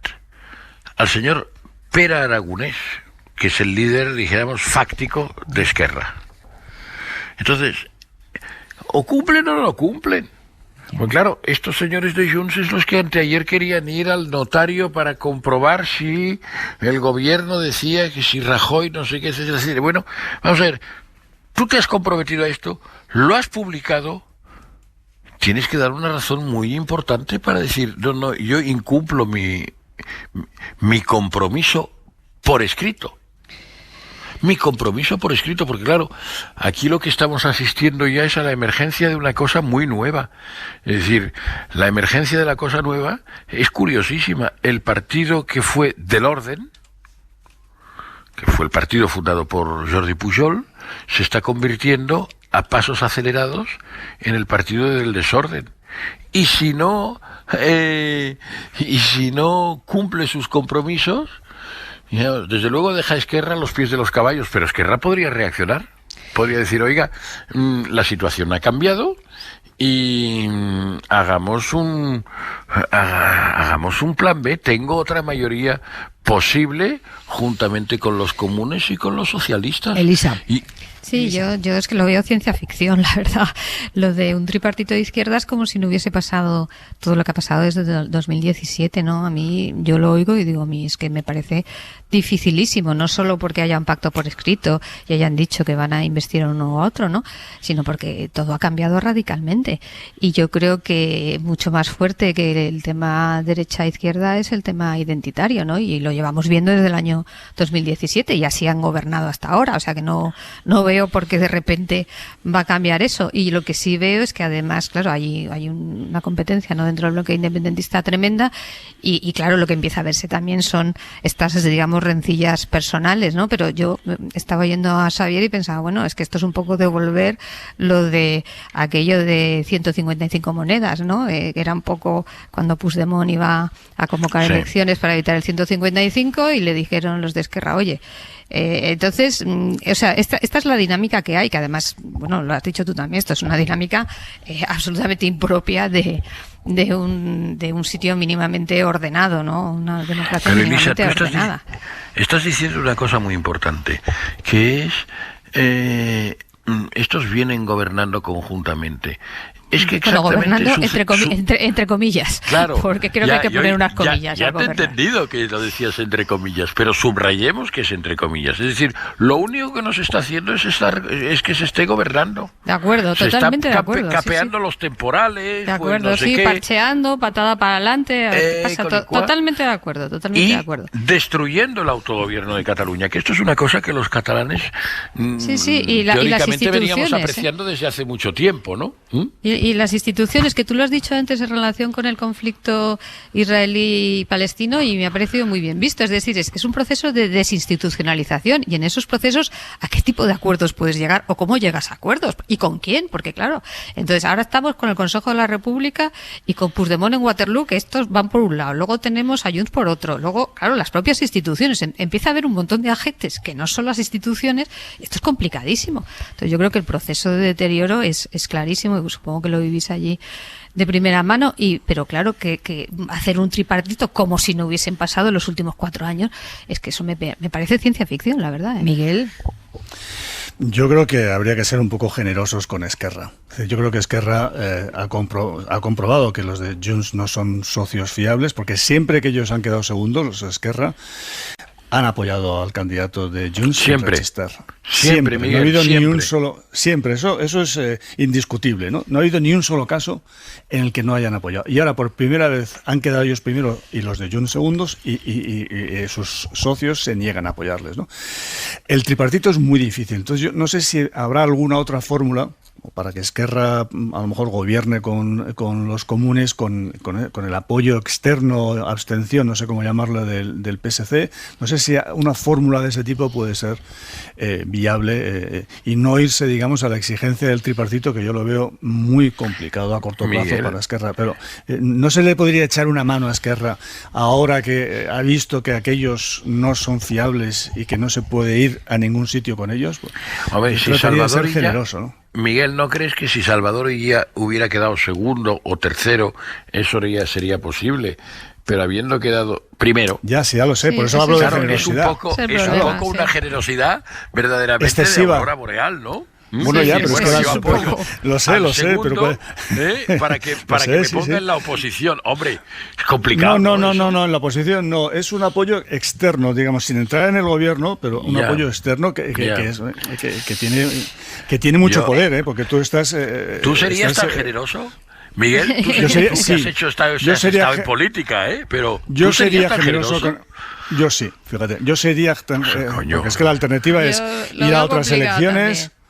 al señor Pere Aragonès, que es el líder, dijéramos, fáctico de Esquerra. Entonces, ¿o cumplen o no lo cumplen? Pues claro, estos señores de Junts es los que anteayer querían ir al notario para comprobar si el gobierno decía que si Rajoy no sé qué, es decir, bueno, vamos a ver, tú te has comprometido a esto, lo has publicado, tienes que dar una razón muy importante para decir, no, yo incumplo mi compromiso por escrito. Mi compromiso por escrito, porque claro, aquí lo que estamos asistiendo ya es a la emergencia de una cosa muy nueva. Es decir, la emergencia de la cosa nueva es curiosísima. El partido que fue del orden, que fue el partido fundado por Jordi Pujol, se está convirtiendo a pasos acelerados en el partido del desorden. Y si no cumple sus compromisos, desde luego deja a Esquerra a los pies de los caballos, pero Esquerra podría reaccionar, podría decir, oiga, la situación ha cambiado y hagamos un plan B, tengo otra mayoría posible juntamente con los comunes y con los socialistas. Elisa. Sí, yo es que lo veo ciencia ficción, la verdad. Lo de un tripartito de izquierdas como si no hubiese pasado todo lo que ha pasado desde el 2017, ¿no? A mí, yo lo oigo y digo, a mí es que me parece dificilísimo, no solo porque haya un pacto por escrito y hayan dicho que van a investir a uno u otro, ¿no? Sino porque todo ha cambiado radicalmente. Y yo creo que mucho más fuerte que el tema derecha-izquierda es el tema identitario, ¿no? Y lo llevamos viendo desde el año 2017 y así han gobernado hasta ahora, o sea que no veo por qué de repente va a cambiar eso. Y lo que sí veo es que además, claro, hay una competencia, ¿no?, dentro del bloque independentista tremenda y claro, lo que empieza a verse también son estas, digamos, rencillas personales, ¿no? Pero yo estaba oyendo a Xavier y pensaba, bueno, es que esto es un poco devolver lo de aquello de 155 monedas, ¿no? Que era un poco cuando Puigdemont iba a convocar elecciones para evitar el 155 y le dijeron los de Esquerra, oye, entonces, o sea, esta es la dinámica que hay, que además, bueno, lo has dicho tú también, esto es una dinámica absolutamente impropia de un sitio mínimamente ordenado, ¿no? Una democracia mínimamente ordenada. Estás diciendo una cosa muy importante, que es estos vienen gobernando conjuntamente. Es que bueno, gobernando entre comillas. Claro. Porque creo que hay que poner unas comillas. Ya te he entendido que lo decías entre comillas, pero subrayemos que es entre comillas. Es decir, lo único que nos está haciendo es que se esté gobernando. De acuerdo, se totalmente está de acuerdo. capeando los temporales. De acuerdo, pues no sé qué. parcheando, patada para adelante. Totalmente de acuerdo, de destruyendo el autogobierno de Cataluña, que esto es una cosa que los catalanes y las teóricamente instituciones veníamos apreciando desde hace mucho tiempo, ¿no? Y las instituciones, que tú lo has dicho antes en relación con el conflicto israelí-palestino, y me ha parecido muy bien visto. Es decir, es un proceso de desinstitucionalización, y en esos procesos, ¿a qué tipo de acuerdos puedes llegar? ¿O cómo llegas a acuerdos? ¿Y con quién? Porque claro, entonces ahora estamos con el Consejo de la República y con Puigdemont en Waterloo, que estos van por un lado, luego tenemos a Junts por otro, luego, claro, las propias instituciones. Empieza a haber un montón de agentes que no son las instituciones, y esto es complicadísimo. Entonces yo creo que el proceso de deterioro es clarísimo, y supongo que lo vivís allí de primera mano, pero claro que hacer un tripartito como si no hubiesen pasado los últimos 4 años, es que eso me parece ciencia ficción, la verdad. Miguel. Yo creo que habría que ser un poco generosos con Esquerra. Yo creo que Esquerra ha comprobado que los de Junts no son socios fiables, porque siempre que ellos han quedado segundos, los de Esquerra, han apoyado al candidato de Junts. Siempre, Miguel, no ha habido ni un solo. Siempre, eso es indiscutible, ¿no? No ha habido ni un solo caso en el que no hayan apoyado. Y ahora por primera vez han quedado ellos primero y los de Junts segundos, y sus socios se niegan a apoyarles, ¿no? El tripartito es muy difícil. Entonces yo no sé si habrá alguna otra fórmula para que Esquerra a lo mejor gobierne con los comunes, con el apoyo externo, abstención, no sé cómo llamarlo, del PSC. No sé si una fórmula de ese tipo puede ser viable y no irse, digamos, a la exigencia del tripartito, que yo lo veo muy complicado a corto plazo para Esquerra. Pero ¿no se le podría echar una mano a Esquerra ahora que ha visto que aquellos no son fiables y que no se puede ir a ningún sitio con ellos? Pues, a ver, si Salvador ser generoso, ¿no? Miguel, ¿no crees que si Salvador ya hubiera quedado segundo o tercero, eso ya sería posible? Pero habiendo quedado primero... Ya lo sé, por eso hablo de generosidad. Es un poco una generosidad verdaderamente excesiva, de aurora boreal, ¿no? Bueno, sí, pero es que lo sé, pero para que me ponga en la oposición, hombre, es complicado. No, en la oposición no, es un apoyo externo, digamos, sin entrar en el gobierno, pero un apoyo externo que tiene mucho poder, porque tú estás. ¿Tú serías tan generoso? Miguel, tú has estado en política, pero yo sería generoso. Yo sí, fíjate, yo sería porque es que la alternativa es ir a otras elecciones. También.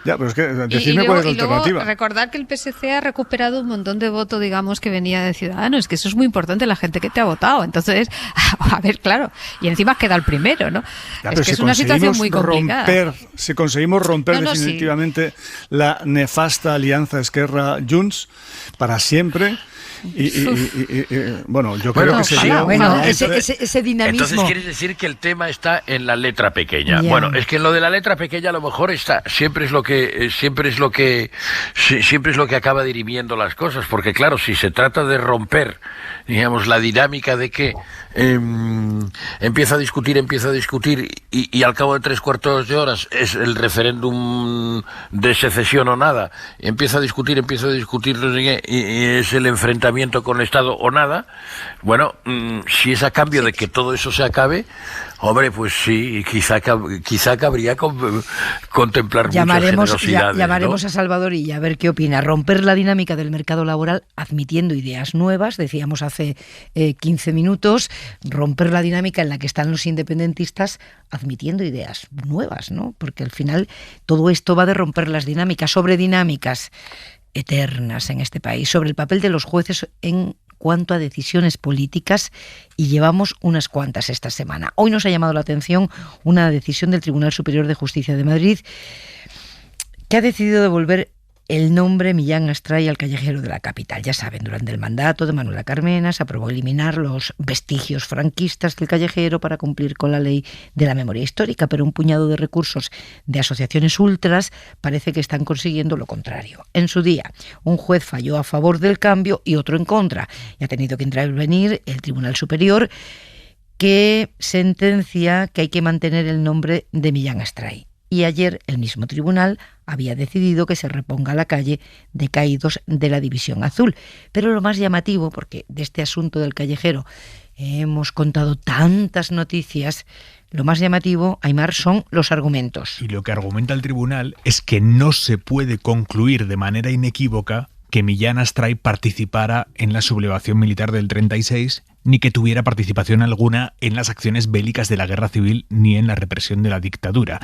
Ya, pero es que decidme cuál es la alternativa. Luego recordar que el PSC ha recuperado un montón de voto, digamos, que venía de Ciudadanos, que eso es muy importante, la gente que te ha votado. Entonces, a ver, claro, y encima queda el primero, ¿no? Es que es una situación muy complicada. Si conseguimos romper definitivamente la nefasta alianza Esquerra-Junts para siempre... bueno, yo creo que sería ese dinamismo. Entonces quieres decir que el tema está en la letra pequeña. Bueno, es que en lo de la letra pequeña a lo mejor siempre es lo que acaba dirimiendo las cosas, porque claro, si se trata de romper, digamos, la dinámica de que empieza a discutir y al cabo de 3/4 de horas es el referéndum de secesión o nada, empieza a discutir y es el enfrentamiento con el Estado o nada. Bueno, si es a cambio de que todo eso se acabe, hombre, pues sí, quizá cabría contemplar muchas generosidades. Llamaremos a Salvador y a ver qué opina. Romper la dinámica del mercado laboral admitiendo ideas nuevas, decíamos hace 15 minutos, romper la dinámica en la que están los independentistas admitiendo ideas nuevas, ¿no? Porque al final todo esto va de romper las dinámicas, sobre dinámicas eternas en este país, sobre el papel de los jueces en cuanto a decisiones políticas, y llevamos unas cuantas esta semana. Hoy nos ha llamado la atención una decisión del Tribunal Superior de Justicia de Madrid, que ha decidido devolver el nombre Millán Astray al callejero de la capital. Ya saben, durante el mandato de Manuela Carmena se aprobó eliminar los vestigios franquistas del callejero para cumplir con la ley de la memoria histórica, pero un puñado de recursos de asociaciones ultras parece que están consiguiendo lo contrario. En su día, un juez falló a favor del cambio y otro en contra, y ha tenido que intervenir el Tribunal Superior, que sentencia que hay que mantener el nombre de Millán Astray. y ayer el mismo tribunal había decidido que se reponga la calle de caídos de la División Azul. Pero lo más llamativo, porque de este asunto del callejero hemos contado tantas noticias, lo más llamativo, Aimar, son los argumentos. Y lo que argumenta el tribunal es que no se puede concluir de manera inequívoca que Millán Astray participara en la sublevación militar del 36, ni que tuviera participación alguna en las acciones bélicas de la guerra civil, ni en la represión de la dictadura.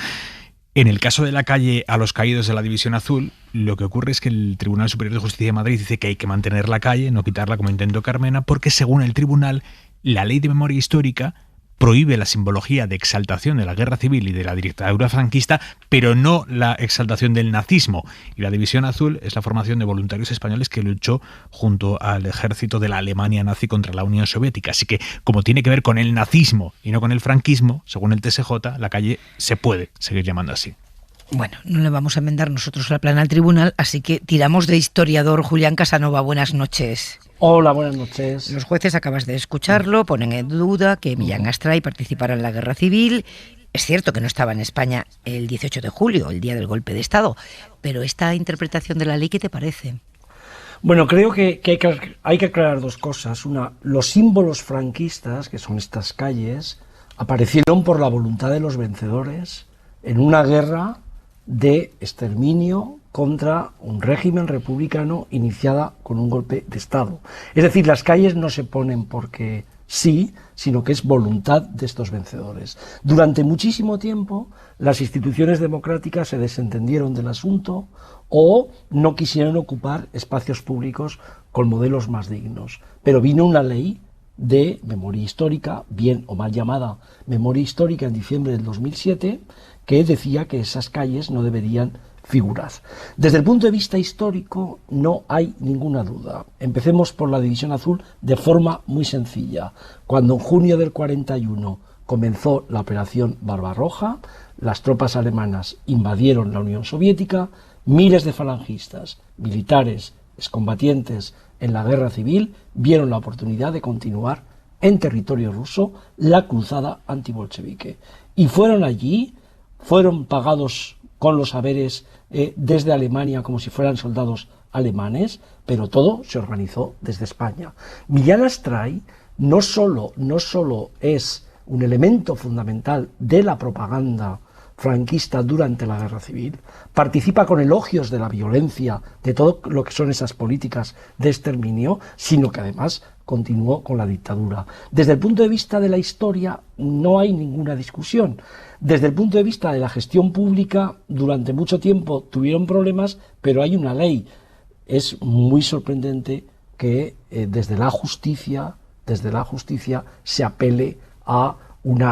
En el caso de la calle a los caídos de la División Azul, lo que ocurre es que el Tribunal Superior de Justicia de Madrid dice que hay que mantener la calle, no quitarla como intentó Carmena, porque según el tribunal, la Ley de Memoria Histórica prohíbe la simbología de exaltación de la guerra civil y de la dictadura franquista, pero no la exaltación del nazismo. Y la División Azul es la formación de voluntarios españoles que luchó junto al ejército de la Alemania nazi contra la Unión Soviética. Así que, como tiene que ver con el nazismo y no con el franquismo, según el TSJ, la calle se puede seguir llamando así. Bueno, no le vamos a enmendar nosotros la plana al tribunal, así que tiramos de historiador. Julián Casanova, buenas noches. Hola, buenas noches. Los jueces, acabas de escucharlo, ponen en duda que Millán Astray participara en la guerra civil. Es cierto que no estaba en España el 18 de julio, el día del golpe de Estado, pero esta interpretación de la ley, ¿qué te parece? Bueno, creo que hay que aclarar dos cosas. Una, los símbolos franquistas, que son estas calles, aparecieron por la voluntad de los vencedores en una guerra de exterminio contra un régimen republicano iniciada con un golpe de Estado. Es decir, las calles no se ponen porque sí, sino que es voluntad de estos vencedores. Durante muchísimo tiempo, las instituciones democráticas se desentendieron del asunto o no quisieron ocupar espacios públicos con modelos más dignos. Pero vino una ley de memoria histórica, bien o mal llamada memoria histórica, en diciembre del 2007, que decía que esas calles no deberían figurar. Desde el punto de vista histórico no hay ninguna duda. Empecemos por la División Azul de forma muy sencilla. Cuando en junio del 41 comenzó la operación Barbarroja, las tropas alemanas invadieron la Unión Soviética, miles de falangistas, militares, excombatientes en la guerra civil vieron la oportunidad de continuar en territorio ruso la cruzada antibolchevique. Y fueron allí, fueron pagados con los haberes desde Alemania como si fueran soldados alemanes, pero todo se organizó desde España. Millán Astray no solo es un elemento fundamental de la propaganda franquista durante la guerra civil, participa con elogios de la violencia, de todo lo que son esas políticas de exterminio, sino que además continuó con la dictadura. Desde el punto de vista de la historia no hay ninguna discusión. Desde el punto de vista de la gestión pública, durante mucho tiempo tuvieron problemas, pero hay una ley. Es muy sorprendente que desde la justicia se apele a un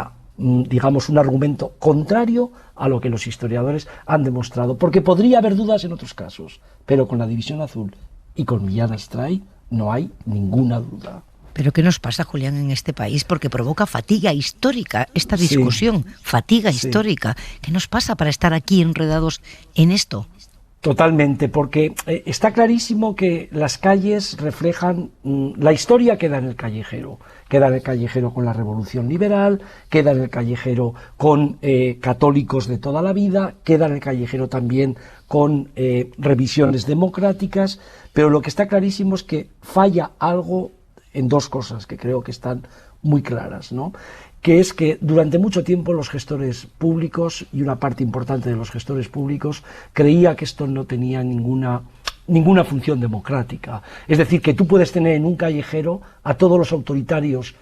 argumento contrario a lo que los historiadores han demostrado, porque podría haber dudas en otros casos, pero con la División Azul y con Millán Astray no hay ninguna duda. ¿Pero qué nos pasa, Julián, en este país? Porque provoca fatiga histórica esta discusión, fatiga histórica. ¿Qué nos pasa para estar aquí enredados en esto? Totalmente, porque está clarísimo que las calles reflejan la historia. Queda en el callejero con la Revolución Liberal, queda en el callejero con católicos de toda la vida, queda en el callejero también con revisiones democráticas, pero lo que está clarísimo es que falla algo en dos cosas que creo que están muy claras, ¿no? Que es que durante mucho tiempo los gestores públicos, y una parte importante de los gestores públicos, creía que esto no tenía ninguna función democrática. Es decir, que tú puedes tener en un callejero a todos los autoritarios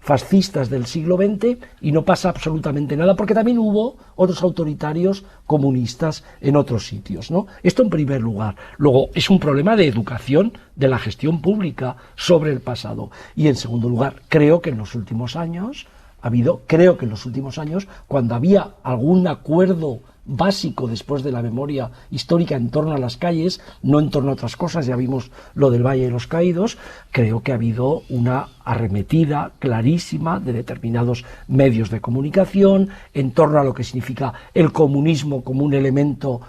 fascistas del siglo XX y no pasa absolutamente nada, porque también hubo otros autoritarios comunistas en otros sitios, ¿no? Esto en primer lugar. Luego, es un problema de educación de la gestión pública sobre el pasado. Y en segundo lugar, creo que en los últimos años, cuando había algún acuerdo básico después de la memoria histórica en torno a las calles, no en torno a otras cosas, ya vimos lo del Valle de los Caídos, creo que ha habido una arremetida clarísima de determinados medios de comunicación en torno a lo que significa el comunismo como un elemento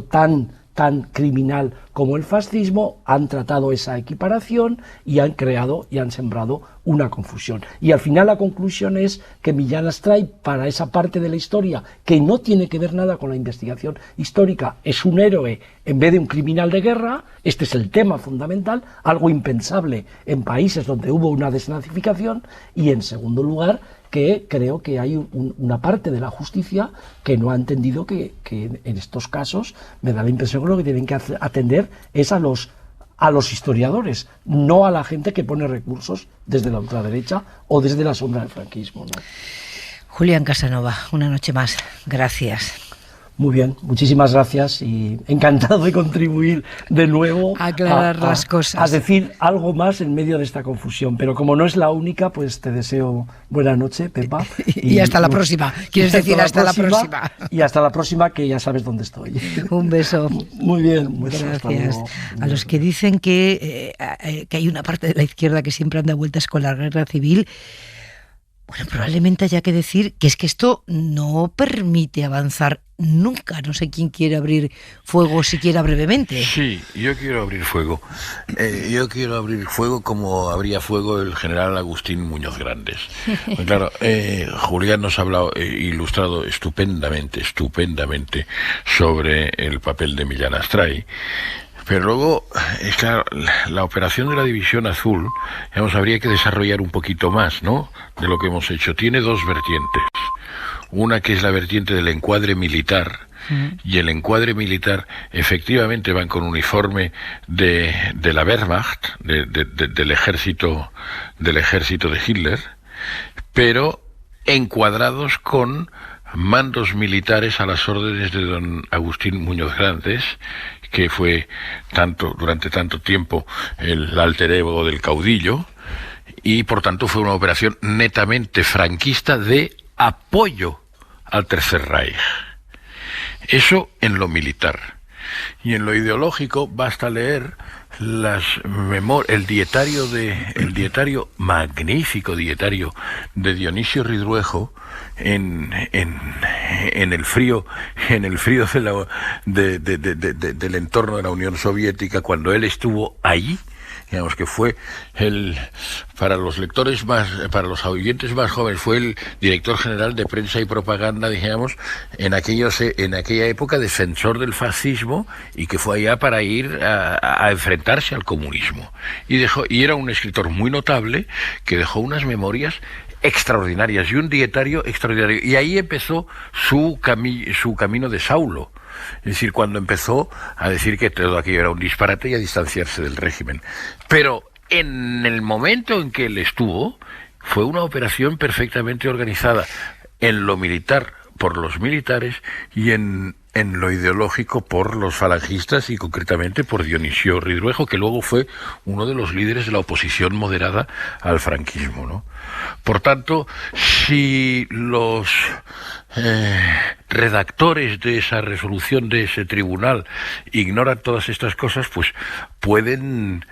tan tan criminal como el fascismo, han tratado esa equiparación y han creado y han sembrado una confusión. Y al final la conclusión es que Millán Astray, para esa parte de la historia que no tiene que ver nada con la investigación histórica, es un héroe en vez de un criminal de guerra. Este es el tema fundamental, algo impensable en países donde hubo una desnazificación. Y en segundo lugar, que creo que hay una parte de la justicia que no ha entendido que en estos casos me da la impresión que lo que tienen que atender es a los historiadores, no a la gente que pone recursos desde la ultraderecha o desde la sombra del franquismo, ¿no? Julián Casanova, una noche más. Gracias. Muy bien, muchísimas gracias y encantado de contribuir de nuevo a aclarar las cosas. A decir algo más en medio de esta confusión. Pero como no es la única, pues te deseo buena noche, Pepa. Y hasta la próxima. ¿Quieres decir hasta la próxima? Y hasta la próxima, que ya sabes dónde estoy. Un beso. Muy bien, gracias. A los que dicen que hay una parte de la izquierda que siempre anda vueltas con la guerra civil, bueno, probablemente haya que decir que es que esto no permite avanzar nunca. No sé quién quiere abrir fuego, siquiera brevemente. Sí, yo quiero abrir fuego. Yo quiero abrir fuego como abría fuego el general Agustín Muñoz Grandes. Pues claro, Julián nos ha hablado, ilustrado estupendamente sobre el papel de Millán Astray. Pero luego, es claro, la operación de la División Azul, digamos, habría que desarrollar un poquito más, ¿no?, de lo que hemos hecho. Tiene dos vertientes. Una que es la vertiente del encuadre militar, y el encuadre militar efectivamente van con uniforme de la Wehrmacht, del ejército de Hitler, pero encuadrados con mandos militares a las órdenes de don Agustín Muñoz Grandes, que fue durante tanto tiempo el alter ego del caudillo, y por tanto fue una operación netamente franquista de apoyo al Tercer Reich. Eso en lo militar. Y en lo ideológico basta leer el magnífico dietario de Dionisio Ridruejo en el frío del entorno de la Unión Soviética, cuando él estuvo allí. Digamos que fue para los los oyentes más jóvenes, fue el director general de prensa y propaganda, digamos, en aquella época, defensor del fascismo, y que fue allá para ir a enfrentarse al comunismo. Y era un escritor muy notable, que dejó unas memorias extraordinarias y un dietario extraordinario. Y ahí empezó su camino de Saulo. Es decir, cuando empezó a decir que todo aquello era un disparate y a distanciarse del régimen. Pero en el momento en que él estuvo, fue una operación perfectamente organizada en lo militar por los militares y en lo ideológico por los falangistas, y concretamente por Dionisio Ridruejo, que luego fue uno de los líderes de la oposición moderada al franquismo, ¿no? Por tanto, si los redactores de esa resolución de ese tribunal ignoran todas estas cosas, pues pueden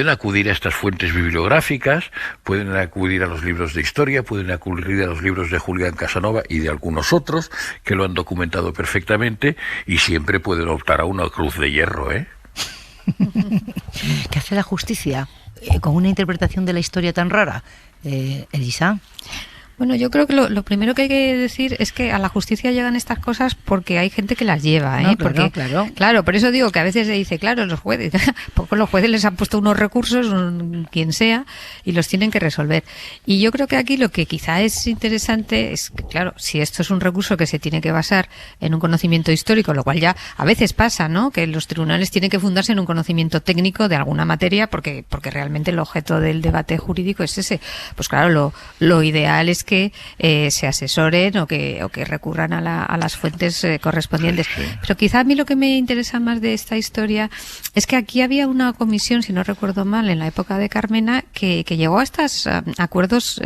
acudir a estas fuentes bibliográficas, pueden acudir a los libros de historia, pueden acudir a los libros de Julián Casanova y de algunos otros que lo han documentado perfectamente, y siempre pueden optar a una cruz de hierro, ¿eh? ¿Qué hace la justicia con una interpretación de la historia tan rara? Elisa. Bueno, yo creo que lo primero que hay que decir es que a la justicia llegan estas cosas porque hay gente que las lleva, ¿eh? No, claro, por eso digo que a veces se dice, claro, los jueces les han puesto unos recursos, quien sea, y los tienen que resolver. Y yo creo que aquí lo que quizá es interesante es que, claro, si esto es un recurso que se tiene que basar en un conocimiento histórico, lo cual ya a veces pasa, ¿no?, que los tribunales tienen que fundarse en un conocimiento técnico de alguna materia, porque realmente el objeto del debate jurídico es ese. Pues claro, lo ideal es que se asesoren o que recurran a las fuentes correspondientes. Pero quizá a mí lo que me interesa más de esta historia es que aquí había una comisión, si no recuerdo mal, en la época de Carmena, que llegó a estos acuerdos.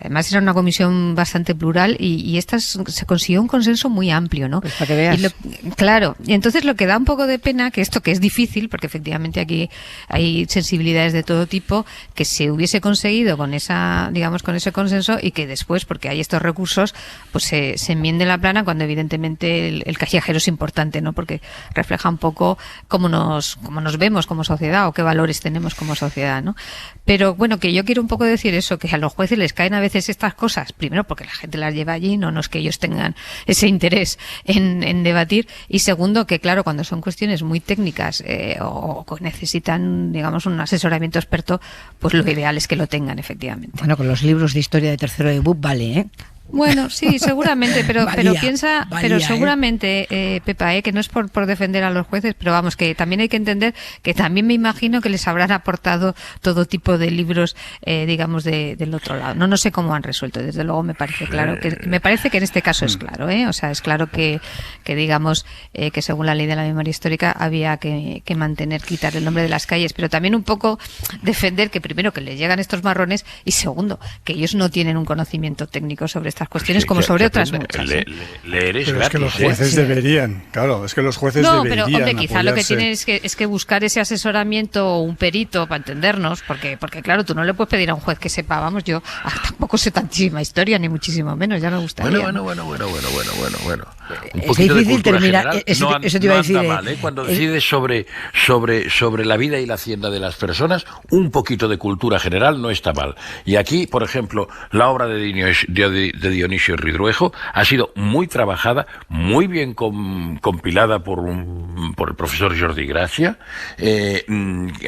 Además era una comisión bastante plural y se consiguió un consenso muy amplio, ¿no? Pues para que veas. Claro, y entonces lo que da un poco de pena, que esto que es difícil, porque efectivamente aquí hay sensibilidades de todo tipo, que se hubiese conseguido con ese consenso, y que que después, porque hay estos recursos, pues se enmiende la plana cuando evidentemente el callejero es importante, ¿no? Porque refleja un poco cómo nos vemos como sociedad o qué valores tenemos como sociedad, ¿no? Pero bueno, que yo quiero un poco decir eso, que a los jueces les caen a veces estas cosas, primero porque la gente las lleva allí, no es que ellos tengan ese interés en debatir, y segundo que claro, cuando son cuestiones muy técnicas o necesitan, digamos, un asesoramiento experto, pues lo ideal es que lo tengan efectivamente. Bueno, con los libros de historia de tercero de BUP vale, ¿eh? Bueno, sí, seguramente, pero piensa, pero seguramente, Pepa, que no es por defender a los jueces, pero vamos, que también hay que entender que también me imagino que les habrán aportado todo tipo de libros, digamos, del otro lado. No sé cómo han resuelto, desde luego me parece claro, me parece que en este caso es claro, o sea, es claro que digamos, que según la ley de la memoria histórica había que quitar el nombre de las calles, pero también un poco defender que primero que les llegan estos marrones y segundo, que ellos no tienen un conocimiento técnico sobre estas cuestiones como sobre otras muchas. Leer es pero gratis, es que los jueces deberían, claro, es que los jueces deberían. No, pero hombre, quizá lo que apoyarse. tienen es que buscar ese asesoramiento o un perito para entendernos, porque claro, tú no le puedes pedir a un juez que sepa, vamos, yo tampoco sé tantísima historia, ni muchísimo menos, ya me gustaría. Bueno. Un Es poquito de difícil cultura terminar, general eso te iba a decir. anda mal, Cuando decides sobre la vida y la hacienda de las personas, un poquito de cultura general no está mal. Y aquí, por ejemplo, la obra de Dionisio Ridruejo ha sido muy trabajada, muy bien compilada por el profesor Jordi Gracia,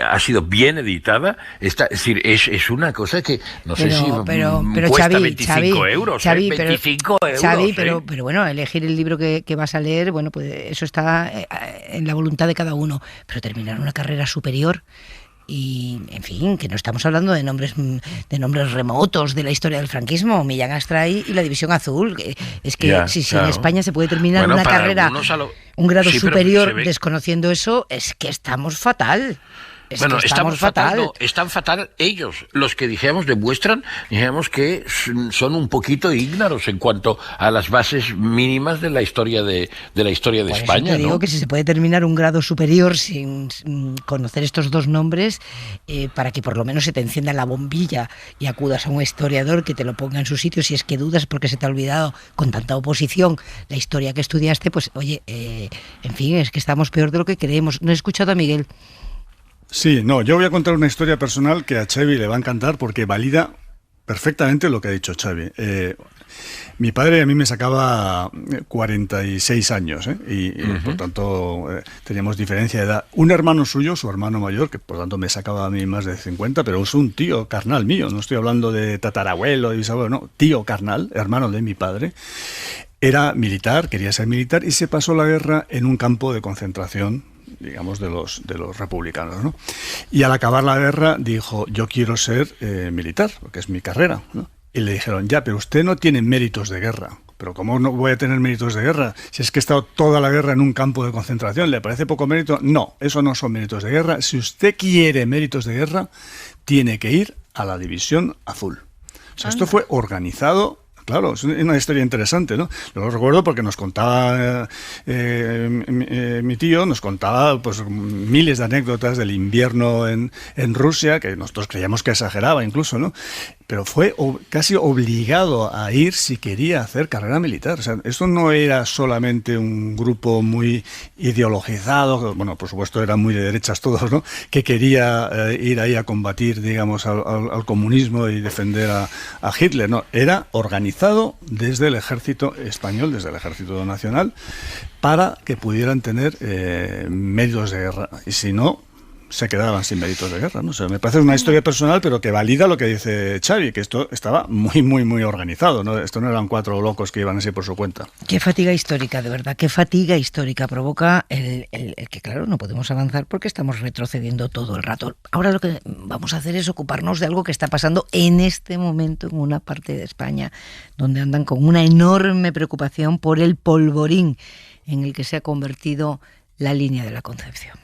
ha sido bien editada, es decir, es una cosa que no sé si cuesta Xavi, 25 euros, Xavi, 25 euros. Xavi, pero bueno, elegir el libro que vas a leer, bueno, pues eso está en la voluntad de cada uno, pero terminar una carrera superior. Y, en fin, que no estamos hablando de nombres remotos de la historia del franquismo, Millán Astray y la División Azul. Es que Ya, si claro. en España se puede terminar una carrera, un grado Sí, pero superior se ve- desconociendo eso, es que estamos fatal. Bueno, que estamos fatal. no, están fatal ellos, los que demuestran que son un poquito ígnaros en cuanto a las bases mínimas de la historia de Por España, eso te digo ¿no? que si se puede terminar un grado superior sin conocer estos dos nombres, para que por lo menos se te encienda la bombilla y acudas a un historiador que te lo ponga en su sitio si es que dudas porque se te ha olvidado con tanta oposición la historia que estudiaste, pues oye, en fin, es que estamos peor de lo que creemos. No he escuchado a Miguel. Sí, no, yo voy a contar una historia personal que a Xavi le va a encantar porque valida perfectamente lo que ha dicho Xavi. Mi padre a mí me sacaba 46 años, y por tanto teníamos diferencia de edad. Un hermano suyo, su hermano mayor, que por tanto me sacaba a mí más de 50, pero es un tío carnal mío, no estoy hablando de tatarabuelo, de bisabuelo, no, tío carnal, hermano de mi padre. Era militar, quería ser militar y se pasó la guerra en un campo de concentración, digamos, de los republicanos, ¿no? Y al acabar la guerra dijo, yo quiero ser militar, porque es mi carrera, ¿no? Y le dijeron, ya, pero usted no tiene méritos de guerra. Pero ¿cómo no voy a tener méritos de guerra? Si es que he estado toda la guerra en un campo de concentración, ¿le parece poco mérito? No, eso no son méritos de guerra. Si usted quiere méritos de guerra, tiene que ir a la División Azul. O sea, esto fue organizado. Claro, es una historia interesante, ¿no? Lo recuerdo porque nos contaba mi tío, nos contaba pues miles de anécdotas del invierno en Rusia, que nosotros creíamos que exageraba incluso, ¿no? Pero fue casi obligado a ir si quería hacer carrera militar. O sea, esto no era solamente un grupo muy ideologizado, bueno, por supuesto eran muy de derechas todos, ¿no? Que quería ir ahí a combatir, digamos, al comunismo y defender a Hitler, no, era organizado desde el ejército español, desde el ejército nacional, para que pudieran tener medios de guerra. Y si no, se quedaban sin méritos de guerra, ¿no? O sea, me parece una historia personal, pero que valida lo que dice Xavi, que esto estaba muy, muy, muy organizado, ¿no? Esto no eran cuatro locos que iban así por su cuenta. Qué fatiga histórica, de verdad, qué fatiga histórica provoca el que, claro, no podemos avanzar porque estamos retrocediendo todo el rato. Ahora lo que vamos a hacer es ocuparnos de algo que está pasando en este momento en una parte de España, donde andan con una enorme preocupación por el polvorín en el que se ha convertido la línea de la Concepción.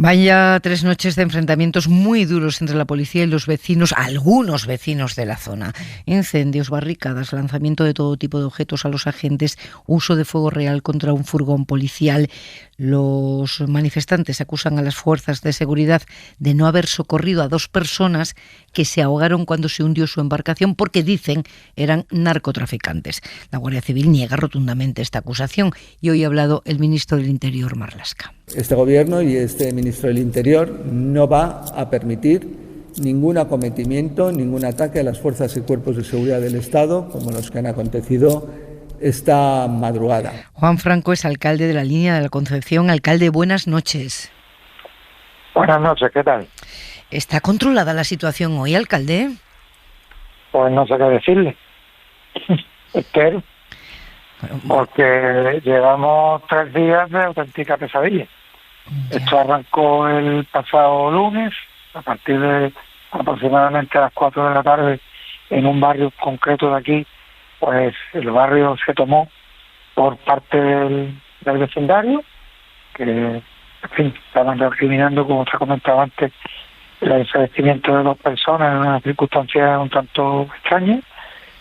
Vaya 3 noches de enfrentamientos muy duros entre la policía y los vecinos, algunos vecinos de la zona. Incendios, barricadas, lanzamiento de todo tipo de objetos a los agentes, uso de fuego real contra un furgón policial. Los manifestantes acusan a las fuerzas de seguridad de no haber socorrido a 2 personas que se ahogaron cuando se hundió su embarcación porque dicen eran narcotraficantes. La Guardia Civil niega rotundamente esta acusación y hoy ha hablado el ministro del Interior, Marlaska. Este Gobierno y este ministro del Interior no va a permitir ningún acometimiento, ningún ataque a las fuerzas y cuerpos de seguridad del Estado, como los que han acontecido esta madrugada. Juan Franco es alcalde de la Línea de la Concepción. Alcalde, buenas noches. Buenas noches, ¿qué tal? ¿Está controlada la situación hoy, alcalde? Pues no sé qué decirle. Espero. Porque llevamos 3 días de auténtica pesadilla. Esto arrancó el pasado lunes, a partir de aproximadamente a las 4 de la tarde, en un barrio concreto de aquí. Pues el barrio se tomó por parte del vecindario, que, en fin, estaban recriminando, como se ha comentado antes, el desfallecimiento de 2 personas en unas circunstancias un tanto extrañas,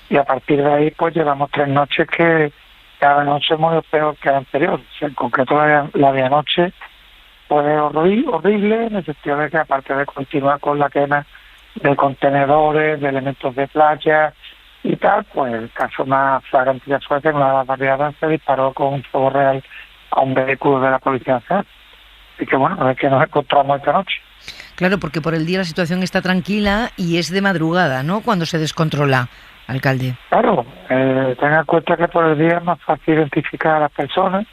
y a partir de ahí pues llevamos 3 noches que cada noche es muy peor que la anterior. O sea, en concreto la de anoche fue horrible, en el sentido de que aparte de continuar con la quema de contenedores, de elementos de playa y tal, pues el caso más flagrante ya fue que en una de las barriadas se disparó con un fuego real a un vehículo de la Policía Nacional. Así que bueno, es que nos encontramos esta noche. Claro, porque por el día la situación está tranquila y es de madrugada, ¿no?, cuando se descontrola, alcalde. Claro, tenga en cuenta que por el día es más fácil identificar a las personas,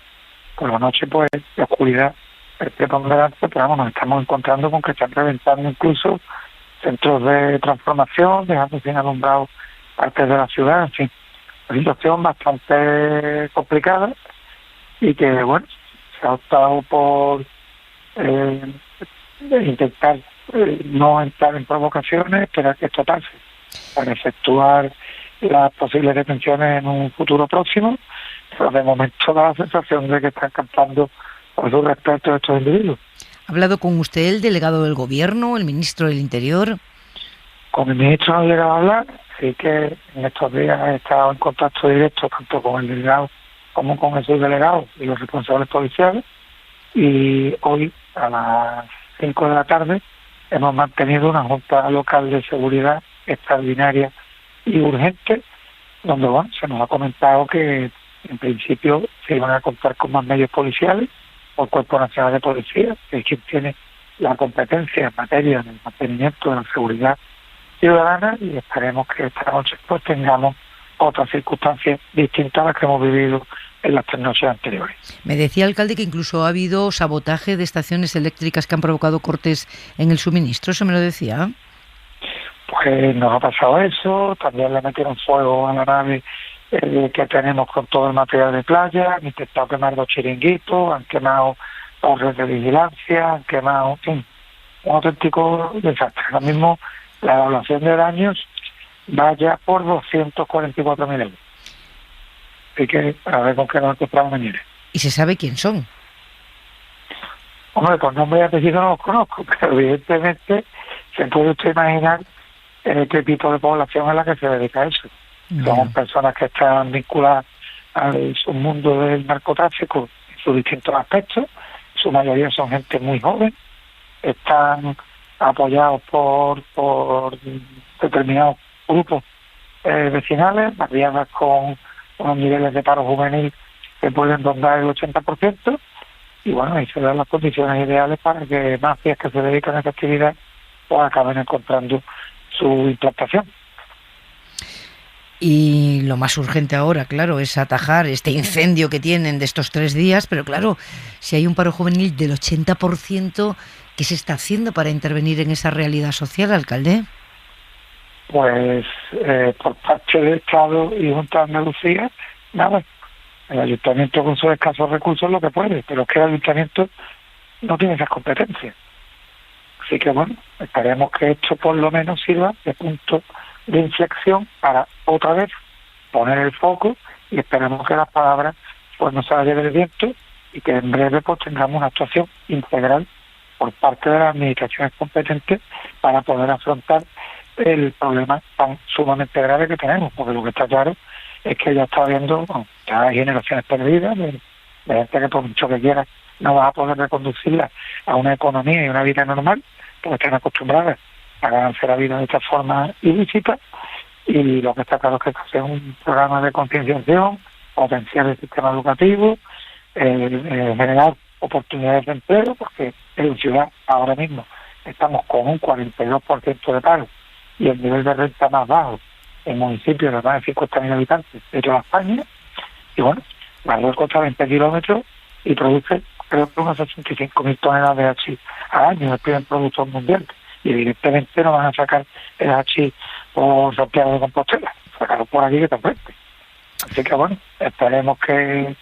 por la noche pues la oscuridad es preponderante, pero vamos, nos estamos encontrando con que están reventando incluso centros de transformación, dejando sin alumbrado partes de la ciudad, en fin, una situación bastante complicada y que, bueno, se ha optado por intentar no entrar en provocaciones, esperar que esto pase, para efectuar las posibles detenciones en un futuro próximo, pero de momento da la sensación de que están cantando por su respeto a estos individuos. ¿Ha hablado con usted el delegado del Gobierno, el ministro del Interior? Con el ministro no he llegado a hablar, así que en estos días he estado en contacto directo tanto con el delegado como con el subdelegado y los responsables policiales, y hoy a las 5 de la tarde hemos mantenido una junta local de seguridad extraordinaria y urgente, donde bueno, se nos ha comentado que en principio se iban a contar con más medios policiales por Cuerpo Nacional de Policía, que es quien tiene la competencia en materia del mantenimiento de la seguridad ciudadana, y esperemos que esta noche pues tengamos otras circunstancias distintas a las que hemos vivido en las 3 noches anteriores. Me decía, alcalde, que incluso ha habido sabotaje de estaciones eléctricas que han provocado cortes en el suministro, ¿eso me lo decía? Pues nos ha pasado eso, también le metieron fuego a la nave que tenemos con todo el material de playa, han intentado quemar 2 chiringuitos, han quemado torres de vigilancia, han quemado, en fin, un auténtico desastre. Ahora mismo la evaluación de daños va ya por 244.000 euros. Así que a ver con qué nos encontramos mañana. ¿Y se sabe quién son? Hombre, por nombre y apellido no los conozco, pero evidentemente se puede usted imaginar qué tipo de población es la que se dedica a eso. Son personas que están vinculadas al submundo del narcotráfico en sus distintos aspectos. Su mayoría son gente muy joven, están apoyados por determinados grupos vecinales, barriadas con unos niveles de paro juvenil que pueden rondar el 80%, y bueno, ahí se dan las condiciones ideales para que mafias que se dedican a esta actividad pues acaben encontrando su implantación. Y lo más urgente ahora, claro, es atajar este incendio que tienen de estos 3 días, pero claro, si hay un paro juvenil del 80%, ¿qué se está haciendo para intervenir en esa realidad social, alcalde? Pues por parte del Estado y Junta de Andalucía, nada. El Ayuntamiento con sus escasos recursos lo que puede, pero es que el Ayuntamiento no tiene esas competencias. Así que bueno, esperemos que esto por lo menos sirva de punto de inflexión para otra vez poner el foco, y esperemos que las palabras pues no se las lleven el viento y que en breve pues tengamos una actuación integral por parte de las administraciones competentes para poder afrontar el problema tan sumamente grave que tenemos, porque lo que está claro es que ya está habiendo, ya hay generaciones perdidas de gente que por mucho que quiera no va a poder reconducirla a una economía y una vida normal, porque están acostumbradas a ganarse la vida de esta forma ilícita, y lo que está claro es que hacer un programa de concienciación, potenciar el sistema educativo, generar oportunidades de empleo, porque en ciudad ahora mismo estamos con un 42% de paro y el nivel de renta más bajo en municipios de más de 50.000 habitantes de toda España. Y bueno, Marruecos está a 20 kilómetros y produce creo que unas 65.000 toneladas de hachís al año, el primer productor mundial, y evidentemente no van a sacar el hachís por Santiago de Compostela, sacarlo por aquí que te fuerte. Así que bueno, esperemos que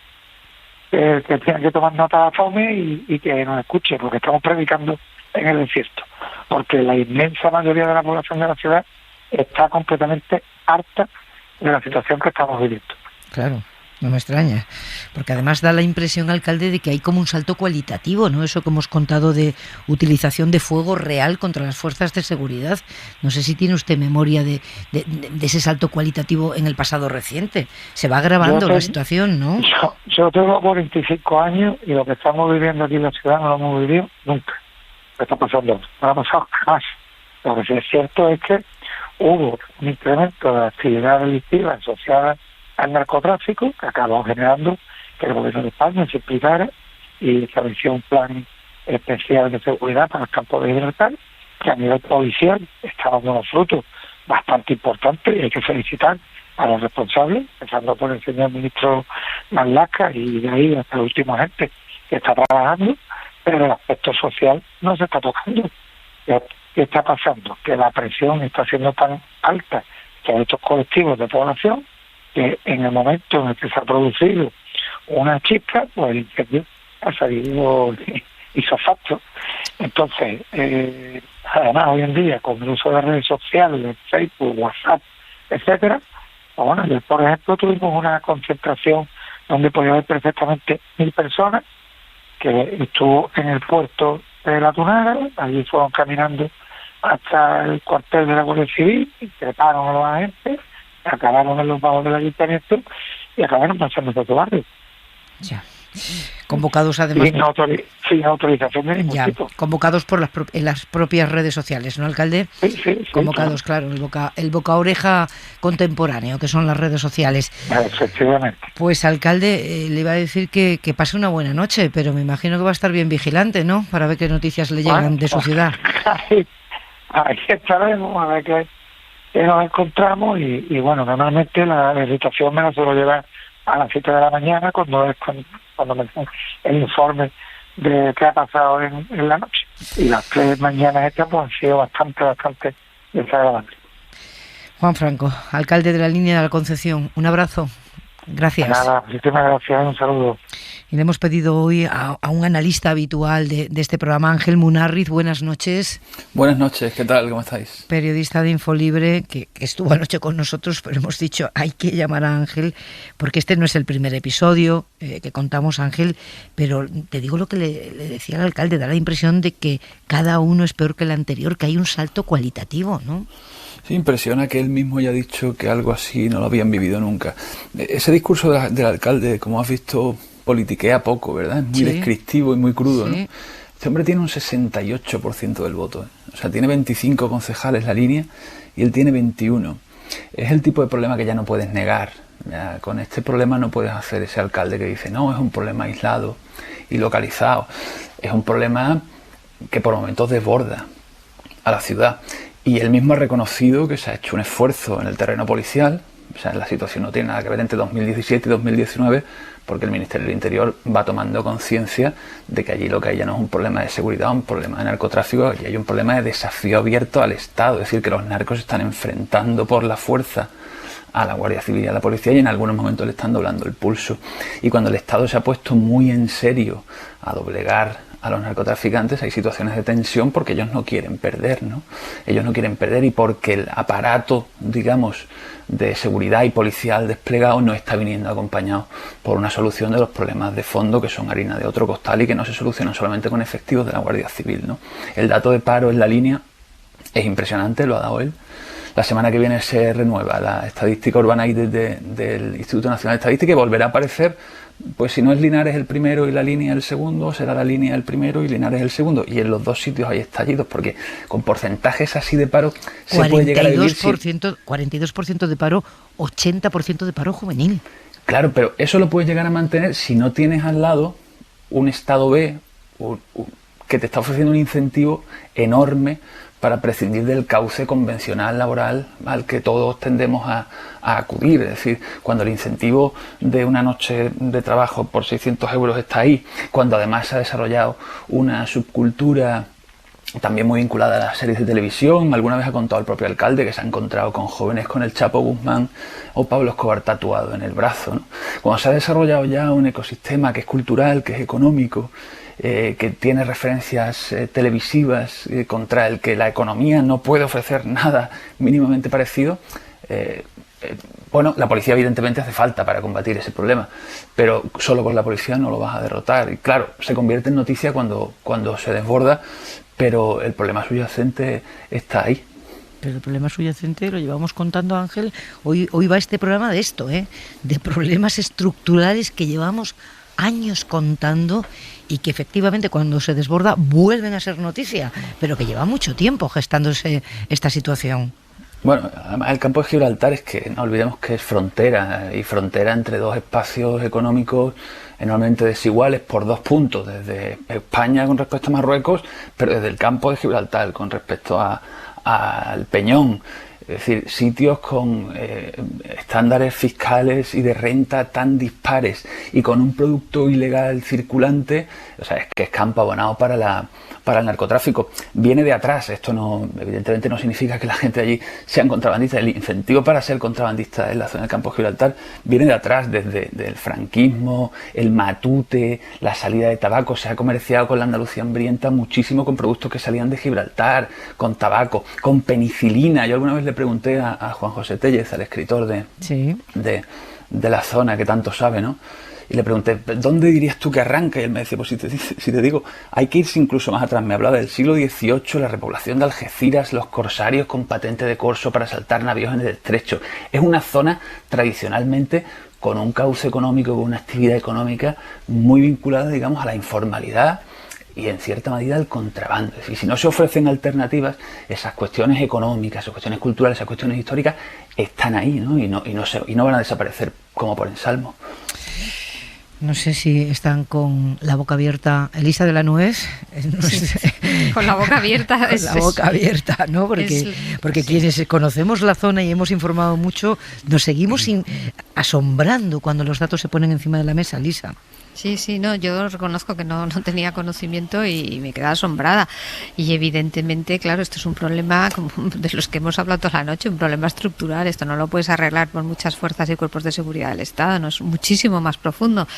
tengan que tomar nota de FOME y que nos escuche, porque estamos predicando en el desierto, porque la inmensa mayoría de la población de la ciudad está completamente harta de la situación que estamos viviendo. Claro, no me extraña, porque además da la impresión, alcalde, de que hay como un salto cualitativo, ¿no? Eso que hemos contado de utilización de fuego real contra las fuerzas de seguridad. No sé si tiene usted memoria de ese salto cualitativo en el pasado reciente. Se va agravando la situación, ¿no? Yo tengo 45 años y lo que estamos viviendo aquí en la ciudad no lo hemos vivido nunca. ¿Qué está pasando? No ha pasado jamás. Lo que sí es cierto es que hubo un incremento de actividad delictiva asociada al narcotráfico, que acabó generando que el gobierno de España se implicara y estableció un plan especial de seguridad para el campo de Gibraltar, que a nivel policial está dando unos frutos bastante importantes y hay que felicitar a los responsables, empezando por el señor ministro Marlaska y de ahí hasta el último agente que está trabajando, pero el aspecto social no se está tocando. ¿Qué está pasando? Que la presión está siendo tan alta sobre estos colectivos de población que en el momento en el que se ha producido una chispa, pues el incendio ha salido isofacto. Entonces, además hoy en día, con el uso de redes sociales, Facebook, WhatsApp, etcétera, pues bueno, ayer, por ejemplo, tuvimos una concentración donde podía haber perfectamente 1.000 personas, que estuvo en el puerto de La Tunara, allí fueron caminando hasta el cuartel de la Guardia Civil, treparon a los agentes, acabaron en los bajos del ayuntamiento y acabaron pasando por tu barrio. Ya. Convocados además sin autorización de ningún tipo. Convocados por las propias redes sociales, ¿no, alcalde? Sí, convocados, claro, el boca-oreja contemporáneo, que son las redes sociales. Efectivamente. Pues, alcalde, le iba a decir que pase una buena noche, pero me imagino que va a estar bien vigilante, ¿no? Para ver qué noticias le llegan de su ciudad. Ahí estaremos, a ver qué nos encontramos y bueno, normalmente la situación me la suelo llevar a las 7 de la mañana cuando me dan el informe de qué ha pasado en la noche. Y las 3 mañanas estas pues han sido bastante desagradables. Juan Franco, alcalde de la Línea de la Concepción, un abrazo. Gracias. Nada, muchísimas gracias, un saludo. Y le hemos pedido hoy a un analista habitual de este programa, Ángel Munarriz. Buenas noches. Buenas noches, ¿qué tal? ¿Cómo estáis? Periodista de Infolibre, que estuvo anoche con nosotros, pero hemos dicho, hay que llamar a Ángel, porque este no es el primer episodio que contamos, Ángel, pero te digo lo que le decía al alcalde, da la impresión de que cada uno es peor que el anterior, que hay un salto cualitativo, ¿no? Sí, impresiona que él mismo haya dicho que algo así no lo habían vivido nunca. Ese discurso del alcalde, como has visto, politiquea poco, ¿verdad? Es muy descriptivo y muy crudo, ¿no? Este hombre tiene un 68% del voto, ¿eh? O sea, tiene 25 concejales la Línea y él tiene 21. Es el tipo de problema que ya no puedes negar. Ya, con este problema no puedes hacer ese alcalde que dice, no, es un problema aislado y localizado. Es un problema que por momentos desborda a la ciudad. Y él mismo ha reconocido que se ha hecho un esfuerzo en el terreno policial. O sea, la situación no tiene nada que ver entre 2017 y 2019, porque el Ministerio del Interior va tomando conciencia de que allí lo que hay ya no es un problema de seguridad, un problema de narcotráfico, y hay un problema de desafío abierto al Estado. Es decir, que los narcos están enfrentando por la fuerza a la Guardia Civil y a la policía, y en algunos momentos le están doblando el pulso. Y cuando el Estado se ha puesto muy en serio a doblegar a los narcotraficantes hay situaciones de tensión porque ellos no quieren perder, ¿no? Ellos no quieren perder y porque el aparato, digamos, de seguridad y policial desplegado no está viniendo acompañado por una solución de los problemas de fondo que son harina de otro costal y que no se solucionan solamente con efectivos de la Guardia Civil, ¿no? El dato de paro en la línea es impresionante, lo ha dado él. La semana que viene se renueva la estadística urbana del Instituto Nacional de Estadística y volverá a aparecer, pues si no es Linares el primero y la línea el segundo, será la línea el primero y Linares el segundo. Y en los dos sitios hay estallidos, porque con porcentajes así de paro se puede llegar a vivir... 42% de paro, 80% de paro juvenil. Claro, pero eso lo puedes llegar a mantener si no tienes al lado un estado B que te está ofreciendo un incentivo enorme para prescindir del cauce convencional laboral al que todos tendemos a acudir. Es decir, cuando el incentivo de una noche de trabajo por 600 euros está ahí, cuando además se ha desarrollado una subcultura también muy vinculada a las series de televisión. Alguna vez ha contado el propio alcalde que se ha encontrado con jóvenes con el Chapo Guzmán o Pablo Escobar tatuado en el brazo, ¿no? Cuando se ha desarrollado ya un ecosistema que es cultural, que es económico, que tiene referencias televisivas contra el que la economía no puede ofrecer nada mínimamente parecido, bueno, la policía evidentemente hace falta para combatir ese problema, pero solo con la policía no lo vas a derrotar. Y claro, se convierte en noticia cuando se desborda, pero el problema subyacente está ahí. Pero el problema subyacente lo llevamos contando, Ángel. Hoy va este programa de esto, de problemas estructurales que llevamos años contando y que efectivamente cuando se desborda vuelven a ser noticia, pero que lleva mucho tiempo gestándose esta situación. Bueno, además el campo de Gibraltar es que no olvidemos que es frontera, y frontera entre dos espacios económicos enormemente desiguales por 2 puntos, desde España con respecto a Marruecos, pero desde el campo de Gibraltar con respecto al Peñón. Es decir, sitios con estándares fiscales y de renta tan dispares y con un producto ilegal circulante, o sea, es que es campo abonado para el narcotráfico. Viene de atrás, esto no, evidentemente no significa que la gente allí sean contrabandistas. El incentivo para ser contrabandista en la zona del campo de Gibraltar viene de atrás, desde el franquismo, el matute, la salida de tabaco. Se ha comerciado con la Andalucía hambrienta muchísimo con productos que salían de Gibraltar, con tabaco, con penicilina. Yo alguna vez le pregunté a Juan José Tellez, al escritor de la zona que tanto sabe, ¿no? Y le pregunté, ¿dónde dirías tú que arranca? Y él me decía, pues si te digo, hay que irse incluso más atrás. Me hablaba del siglo XVIII, la repoblación de Algeciras, los corsarios con patente de corso para saltar navíos en el estrecho. Es una zona tradicionalmente con un cauce económico, con una actividad económica muy vinculada, digamos, a la informalidad y en cierta medida al contrabando. Es decir, si no se ofrecen alternativas, esas cuestiones económicas, esas cuestiones culturales, esas cuestiones históricas están ahí, ¿no? Y no van a desaparecer como por ensalmo. No sé si están con la boca abierta. Elisa de la Nuez. No sé. Con la boca abierta. Con la boca abierta, ¿no? Porque quienes conocemos la zona y hemos informado mucho, nos seguimos asombrando cuando los datos se ponen encima de la mesa, Elisa. Sí, no, yo reconozco que no tenía conocimiento y me quedaba asombrada. Y evidentemente, claro, esto es un problema de los que hemos hablado toda la noche, un problema estructural. Esto no lo puedes arreglar por muchas fuerzas y cuerpos de seguridad del Estado, no, es muchísimo más profundo.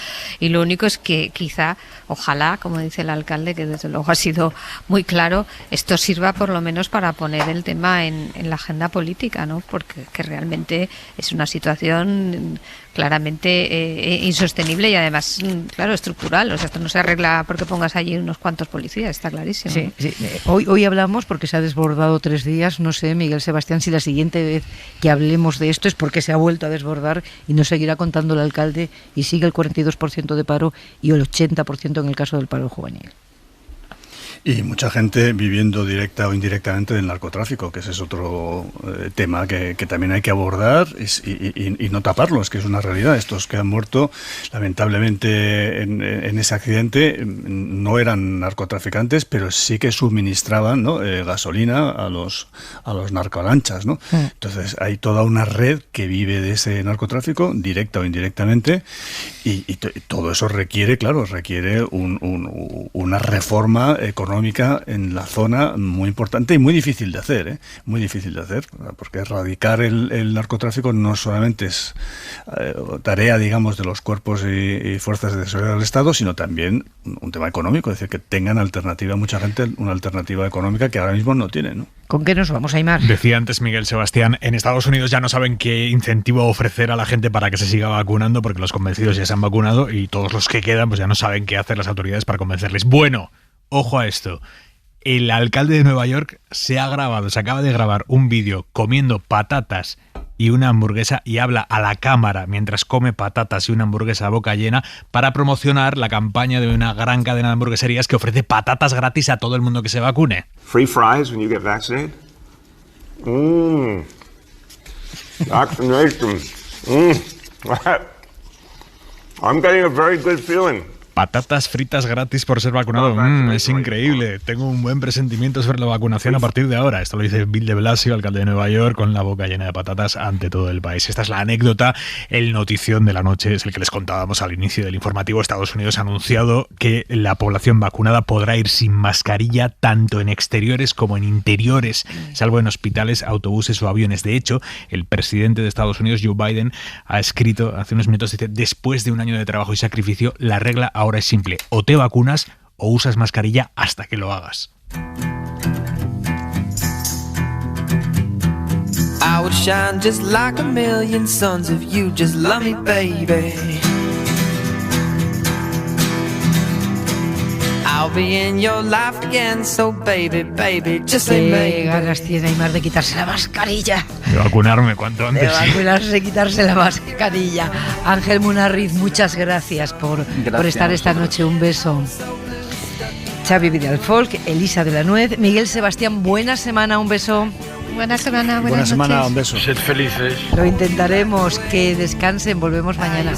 Y lo único es que quizá, ojalá, como dice el alcalde, que desde luego ha sido muy claro, esto sirva por lo menos para poner el tema en la agenda política, ¿no? Porque que realmente es una situación claramente insostenible y además, claro, estructural. O sea, esto no se arregla porque pongas allí unos cuantos policías, está clarísimo. Sí. Hoy hablamos porque se ha desbordado 3 días. No sé, Miguel Sebastián, si la siguiente vez que hablemos de esto es porque se ha vuelto a desbordar y nos seguirá contando el alcalde y sigue el 42% de paro y el 80% en el caso del paro juvenil. Y mucha gente viviendo directa o indirectamente del narcotráfico, que ese es otro tema que también hay que abordar y no taparlo, es que es una realidad. Estos que han muerto, lamentablemente, en ese accidente no eran narcotraficantes, pero sí que suministraban, ¿no?, gasolina a los narcolanchas, ¿no? Entonces hay toda una red que vive de ese narcotráfico, directa o indirectamente, y todo eso requiere una reforma económica en la zona muy importante y muy difícil de hacer, muy difícil de hacer, porque erradicar el narcotráfico no solamente es tarea, digamos, de los cuerpos y fuerzas de seguridad del Estado, sino también un tema económico, es decir, que tengan alternativa, mucha gente, una alternativa económica que ahora mismo no tiene, ¿no? ¿Con qué nos vamos, Aimar? Decía antes Miguel Sebastián, en Estados Unidos ya no saben qué incentivo ofrecer a la gente para que se siga vacunando, porque los convencidos ya se han vacunado y todos los que quedan pues ya no saben qué hacer las autoridades para convencerles. Bueno, ojo a esto. El alcalde de Nueva York se acaba de grabar un vídeo comiendo patatas y una hamburguesa y habla a la cámara mientras come patatas y una hamburguesa a boca llena para promocionar la campaña de una gran cadena de hamburgueserías que ofrece patatas gratis a todo el mundo que se vacune. Free fries when you get vaccinated? Vaccination. I'm getting a very good feeling. Patatas fritas gratis por ser vacunado. Es increíble. Tengo un buen presentimiento sobre la vacunación a partir de ahora. Esto lo dice Bill de Blasio, alcalde de Nueva York, con la boca llena de patatas ante todo el país. Esta es la anécdota. El notición de la noche es el que les contábamos al inicio del informativo. Estados Unidos ha anunciado que la población vacunada podrá ir sin mascarilla tanto en exteriores como en interiores, salvo en hospitales, autobuses o aviones. De hecho, el presidente de Estados Unidos, Joe Biden, ha escrito hace unos minutos, dice, después de un año de trabajo y sacrificio, la regla ahora es simple, o te vacunas o usas mascarilla hasta que lo hagas. I would shine just like a million suns if you just love me, baby. I'll be in your life again, so baby, baby, just say maybe. Qué ganas tiene Aimar de quitarse la mascarilla. De vacunarme cuanto antes. De vacunarse, quitarse la mascarilla. Ángel Munarriz, muchas gracias por estar esta noche. Un beso. Xavi Vidal-Folk, Elisa de la Nuez, Miguel Sebastián, buena semana, un beso. Buena semana, buenas noches. Buena semana, un beso. Sed felices. Lo intentaremos, que descansen, volvemos mañana.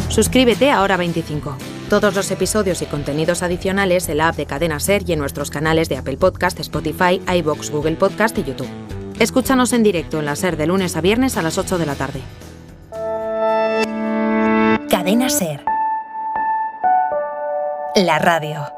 Suscríbete a Hora 25. Todos los episodios y contenidos adicionales en la app de Cadena SER y en nuestros canales de Apple Podcast, Spotify, iVoox, Google Podcast y YouTube. Escúchanos en directo en la SER de lunes a viernes a las 8 de la tarde. Cadena SER. La radio.